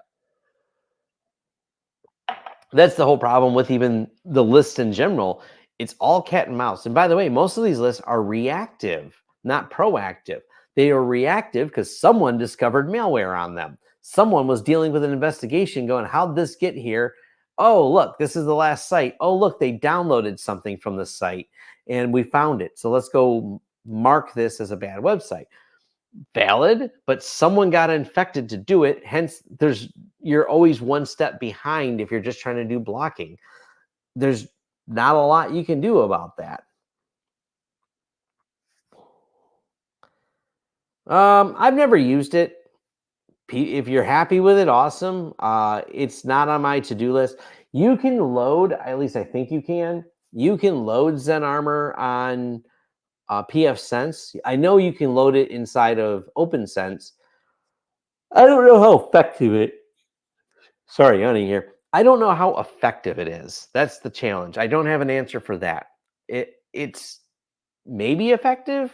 That's the whole problem with even the list in general. It's all cat and mouse. And by the way, most of these lists are reactive, not proactive. They are reactive because someone discovered malware on them. Someone was dealing with an investigation going, how'd this get here? Oh, look, this is the last site. Oh, look, they downloaded something from the site and we found it. So let's go mark this as a bad website. Valid, but someone got infected to do it. Hence, you're always one step behind if you're just trying to do blocking. There's not a lot you can do about that. I've never used it. If you're happy with it, awesome. It's not on my to-do list. You can load, at least I think you can load ZenArmor on pfSense. I know you can load it inside of OpenSense. I don't know how effective sorry, yawning here. I don't know how effective it is. That's the challenge. I don't have an answer for that. It's maybe effective.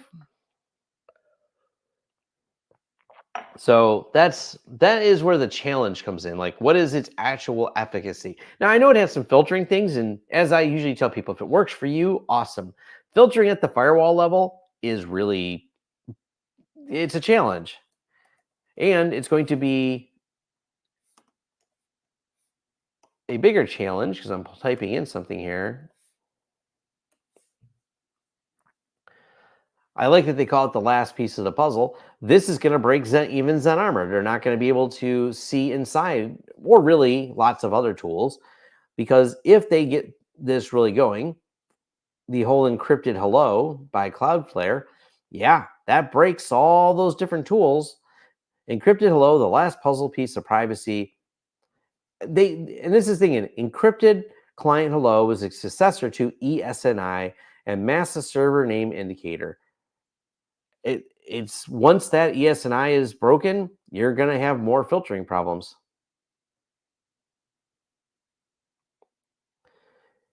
So that is where the challenge comes in. Like, what is its actual efficacy? Now, I know it has some filtering things, and as I usually tell people, if it works for you, awesome. Filtering at the firewall level is it's a challenge. And it's going to be a bigger challenge because I'm typing in something here. I like that they call it the last piece of the puzzle. This is going to break even ZenArmor. They're not going to be able to see inside, or really lots of other tools, because if they get this really going, the whole encrypted hello by Cloudflare, yeah, that breaks all those different tools. Encrypted hello, the last puzzle piece of privacy. And this is the thing, encrypted client hello is a successor to ESNI and massive server name indicator. It's once that ESNI is broken, you're going to have more filtering problems.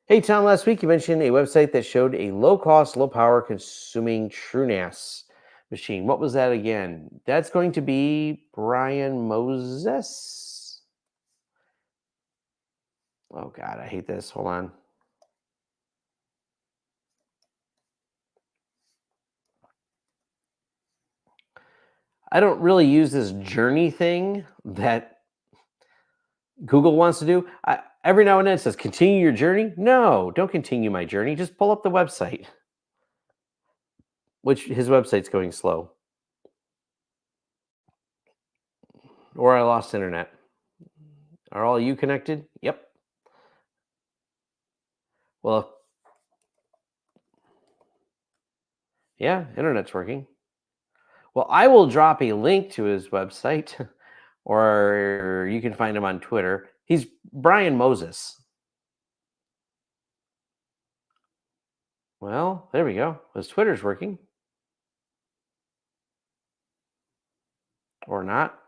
Hey, Tom, last week you mentioned a website that showed a low-cost, low-power consuming TrueNAS machine. What was that again? That's going to be Brian Moses. Oh, God, I hate this. Hold on. I don't really use this journey thing that Google wants to do. Every now and then it says, continue your journey. No, don't continue my journey. Just pull up the website. Which his website's going slow. Or I lost internet. Are all you connected? Yep. Well, yeah, internet's working. Well, I will drop a link to his website, or you can find him on Twitter. He's Brian Moses. Well, there we go. His Twitter's working. Or not.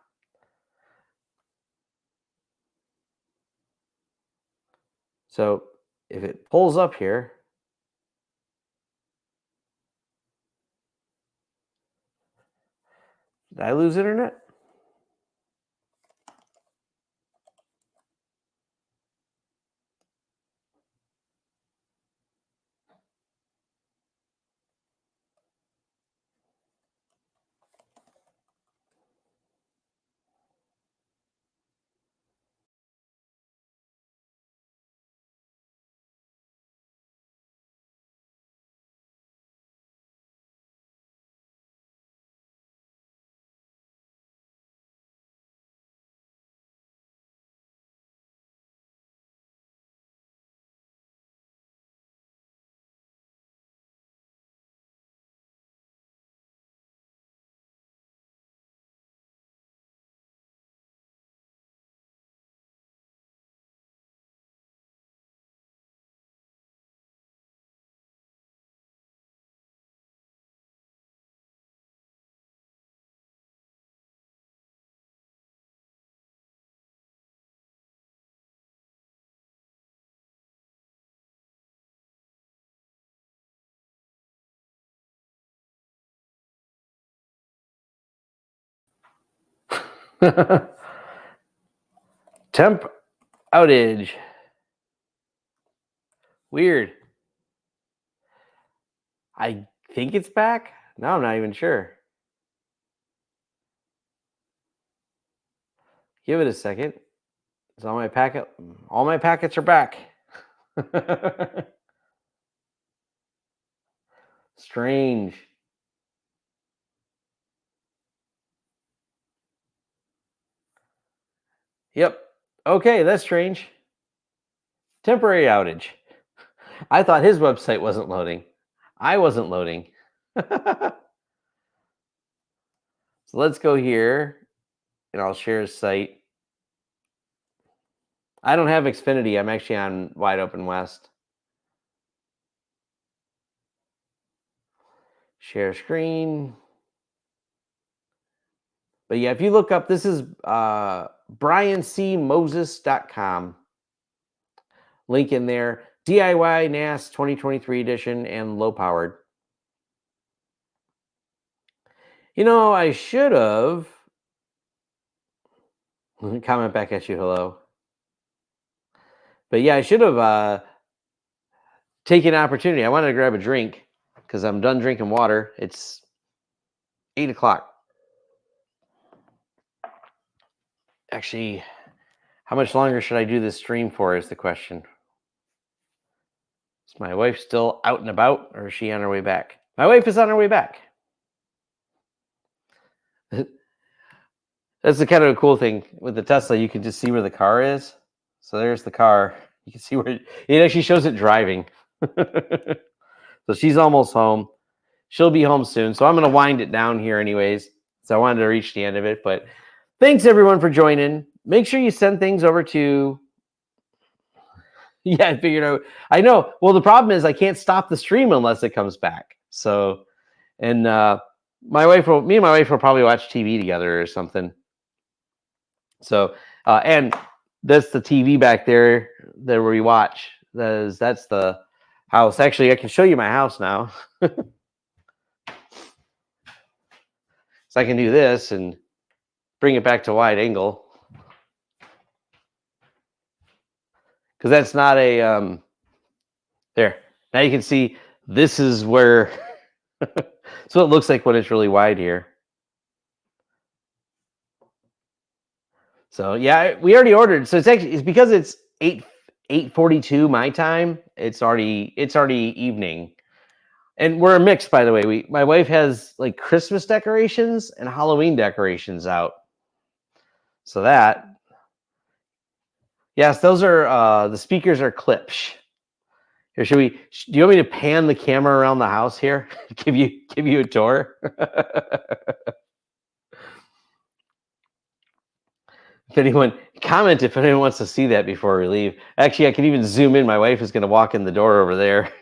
So if it pulls up here, did I lose internet? Temp outage. Weird. I think it's back. Now I'm not even sure. Give it a second. Is all my packets are back. Strange. Yep. Okay, that's strange. Temporary outage. I thought his website wasn't loading. I wasn't loading. So let's go here and I'll share his site. I don't have Xfinity. I'm actually on Wide Open West. Share screen. But yeah, if you look up, this is briancmoses.com. Link in there. DIY NAS 2023 edition and low powered. You know, I should have. Comment back at you, hello. But yeah, I should have taken an opportunity. I wanted to grab a drink because I'm done drinking water. It's 8 o'clock. Actually, how much longer should I do this stream for is the question. Is my wife still out and about, or is she on her way back? My wife is on her way back. That's the kind of a cool thing with the Tesla. You can just see where the car is. So there's the car. You can see where it actually shows it driving. So she's almost home. She'll be home soon. So I'm going to wind it down here anyways. So I wanted to reach the end of it. But thanks, everyone, for joining. Make sure you send things over to... Yeah, I figured out. I know. Well, the problem is I can't stop the stream unless it comes back. So, and me and my wife will probably watch TV together or something. So, and that's the TV back there where we watch. That's the house. Actually, I can show you my house now. So I can do this and bring it back to wide angle. Because that's not a, there. Now you can see this is where, so it looks like when it's really wide here. So yeah, we already ordered. So it's because it's 8:42 my time. It's already evening, and we're a mix, by the way. My wife has like Christmas decorations and Halloween decorations out. So that, yes, those are the speakers are clips. Here, do you want me to pan the camera around the house here? give you a tour. If anyone wants to see that before we leave. Actually, I can even zoom in. My wife is going to walk in the door over there.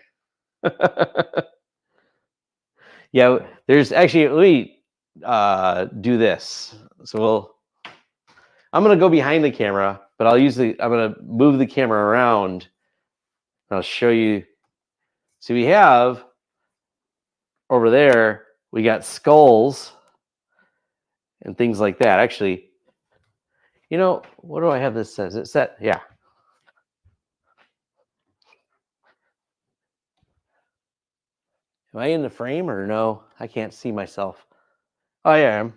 Yeah, there's actually, let me do this. So I'm going to go behind the camera, but I'm going to move the camera around. I'll show you. So we have over there, we got skulls and things like that. Actually, you know, what do I have this says? It set, yeah. Am I in the frame or no? I can't see myself. Oh, yeah, I am.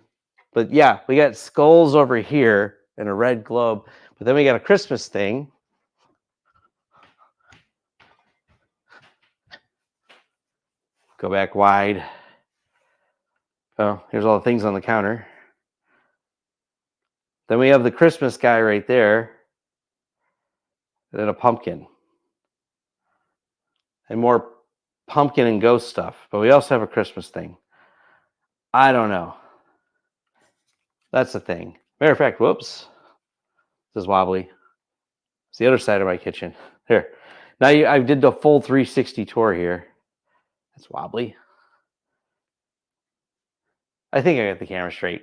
But yeah, we got skulls over here and a red globe. But then we got a Christmas thing. Go back wide. Oh, here's all the things on the counter. Then we have the Christmas guy right there. And then a pumpkin. And more pumpkin and ghost stuff. But we also have a Christmas thing. I don't know. That's the thing. Matter of fact, whoops. This is wobbly. It's the other side of my kitchen. Here. Now I did the full 360 tour here. That's wobbly. I think I got the camera straight.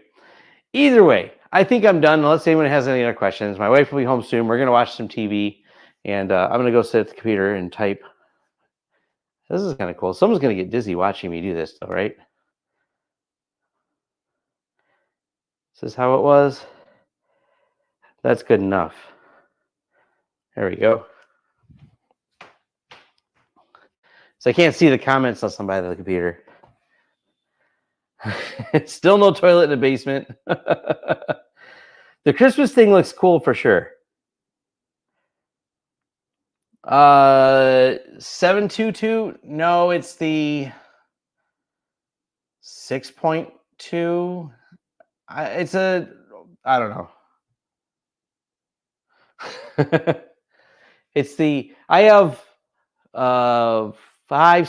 Either way, I think I'm done. Unless anyone has any other questions. My wife will be home soon. We're going to watch some TV. And I'm going to go sit at the computer and type. This is kind of cool. Someone's going to get dizzy watching me do this, though, right? This is how it was. That's good enough. There we go. So I can't see the comments unless I'm by the computer. Still no toilet in the basement. The Christmas thing looks cool for sure. 722. No, it's the 6.2. It's a, I don't know. It's the, I have 5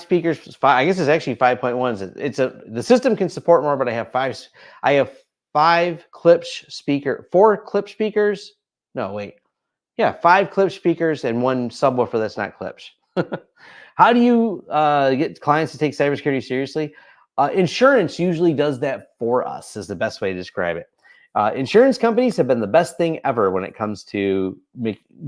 speakers. I guess it's actually 5.1s. The system can support more, but I have 5. I have 4 clip speakers. No, wait. Yeah, 5 clip speakers and 1 subwoofer that's not clips. How do you get clients to take cybersecurity seriously? Insurance usually does that for us, is the best way to describe it. Insurance companies have been the best thing ever when it comes to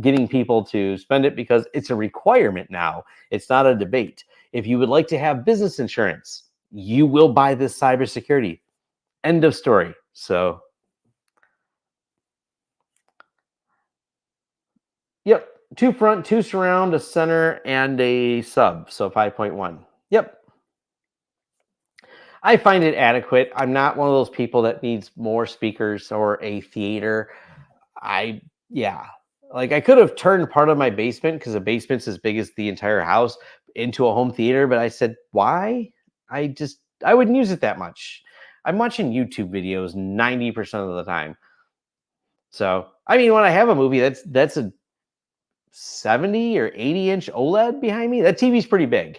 getting people to spend it, because it's a requirement now. It's not a debate. If you would like to have business insurance, you will buy this cybersecurity. End of story. So, yep. 2 front, 2 surround, a center, and a sub. So 5.1. Yep. I find it adequate. I'm not one of those people that needs more speakers or a theater. Yeah. Like, I could have turned part of my basement, because the basement's as big as the entire house, into a home theater, but I said, why? I wouldn't use it that much. I'm watching YouTube videos 90% of the time. So, I mean, when I have a movie, that's a 70 or 80-inch OLED behind me. That TV's pretty big.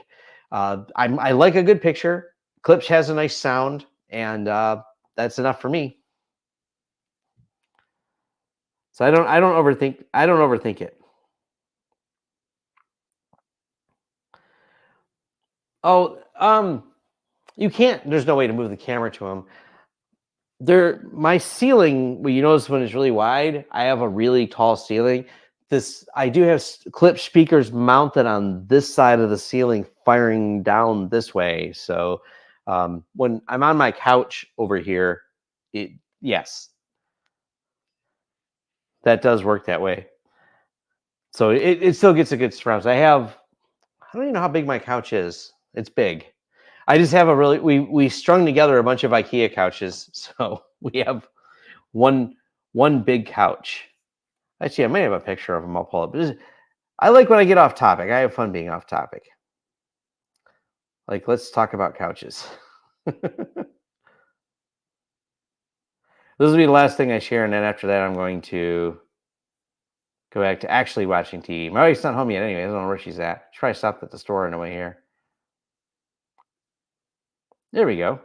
I like a good picture. Klipsch has a nice sound, and that's enough for me. So I don't overthink it. Oh, you can't. There's no way to move the camera to them. My ceiling, well, you notice when it's really wide, I have a really tall ceiling. I do have clip speakers mounted on this side of the ceiling, firing down this way. So when I'm on my couch over here, yes, that does work that way. So it still gets a good surround. I don't even know how big my couch is. It's big. I just have we strung together a bunch of IKEA couches, so we have one big couch. Actually, I may have a picture of them. I'll pull up. I like when I get off topic. I have fun being off topic. Like, let's talk about couches. This will be the last thing I share, and then after that, I'm going to go back to actually watching TV. My wife's not home yet anyway. I don't know where she's at. She probably stopped at the store on the way here. There we go.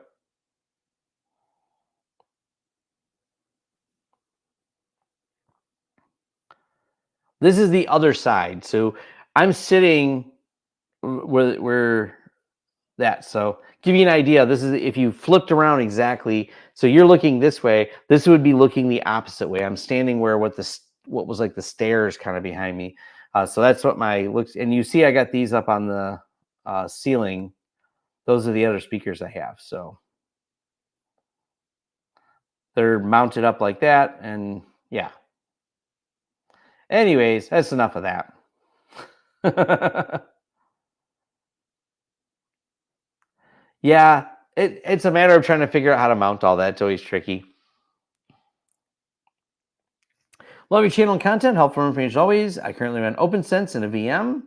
This is the other side. So I'm sitting where that. So give you an idea. This is if you flipped around exactly. So you're looking this way. This would be looking the opposite way. I'm standing where what was like the stairs kind of behind me. So that's what my looks. And you see, I got these up on the ceiling. Those are the other speakers I have. So they're mounted up like that. And yeah. Anyways, that's enough of that. Yeah, it's a matter of trying to figure out how to mount all that. It's always tricky. Love your channel and content. Helpful information as always. I currently run OpenSense and a VM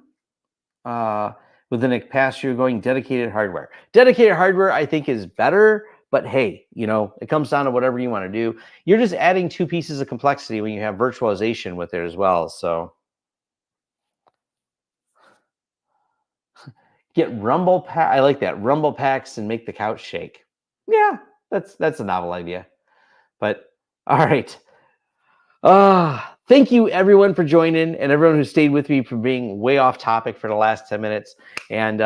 within a pass-through going dedicated hardware. Dedicated hardware, I think, is better. But hey, it comes down to whatever you want to do. You're just adding 2 pieces of complexity when you have virtualization with it as well. So get Rumble pack. I like that. Rumble packs and make the couch shake. Yeah, that's a novel idea. But all right. Thank you everyone for joining, and everyone who stayed with me for being way off topic for the last 10 minutes. And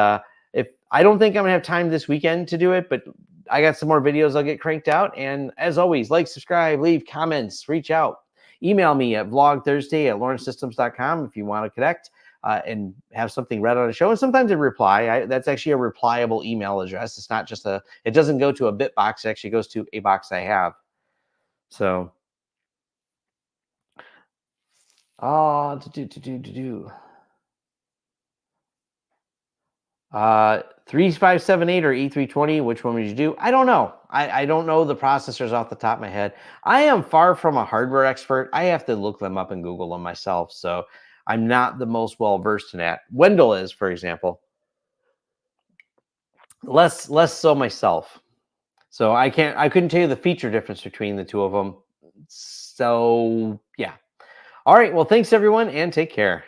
if I don't think I'm gonna have time this weekend to do it, but I got some more videos I'll get cranked out. And as always, like, subscribe, leave comments, reach out. Email me at vlogthursday@lawrencesystems.com if you want to connect and have something read on a show. And sometimes a reply. That's actually a replyable email address. It's not just it doesn't go to a bit box. It actually goes to a box I have. So To do. 3578 or E320, which one would you do? I don't know. I don't know the processors off the top of my head. I am far from a hardware expert. I have to look them up and Google them myself. So I'm not the most well versed in that. Wendell is, for example. Less so myself. So I couldn't tell you the feature difference between the two of them. So yeah. All right. Well, thanks everyone and take care.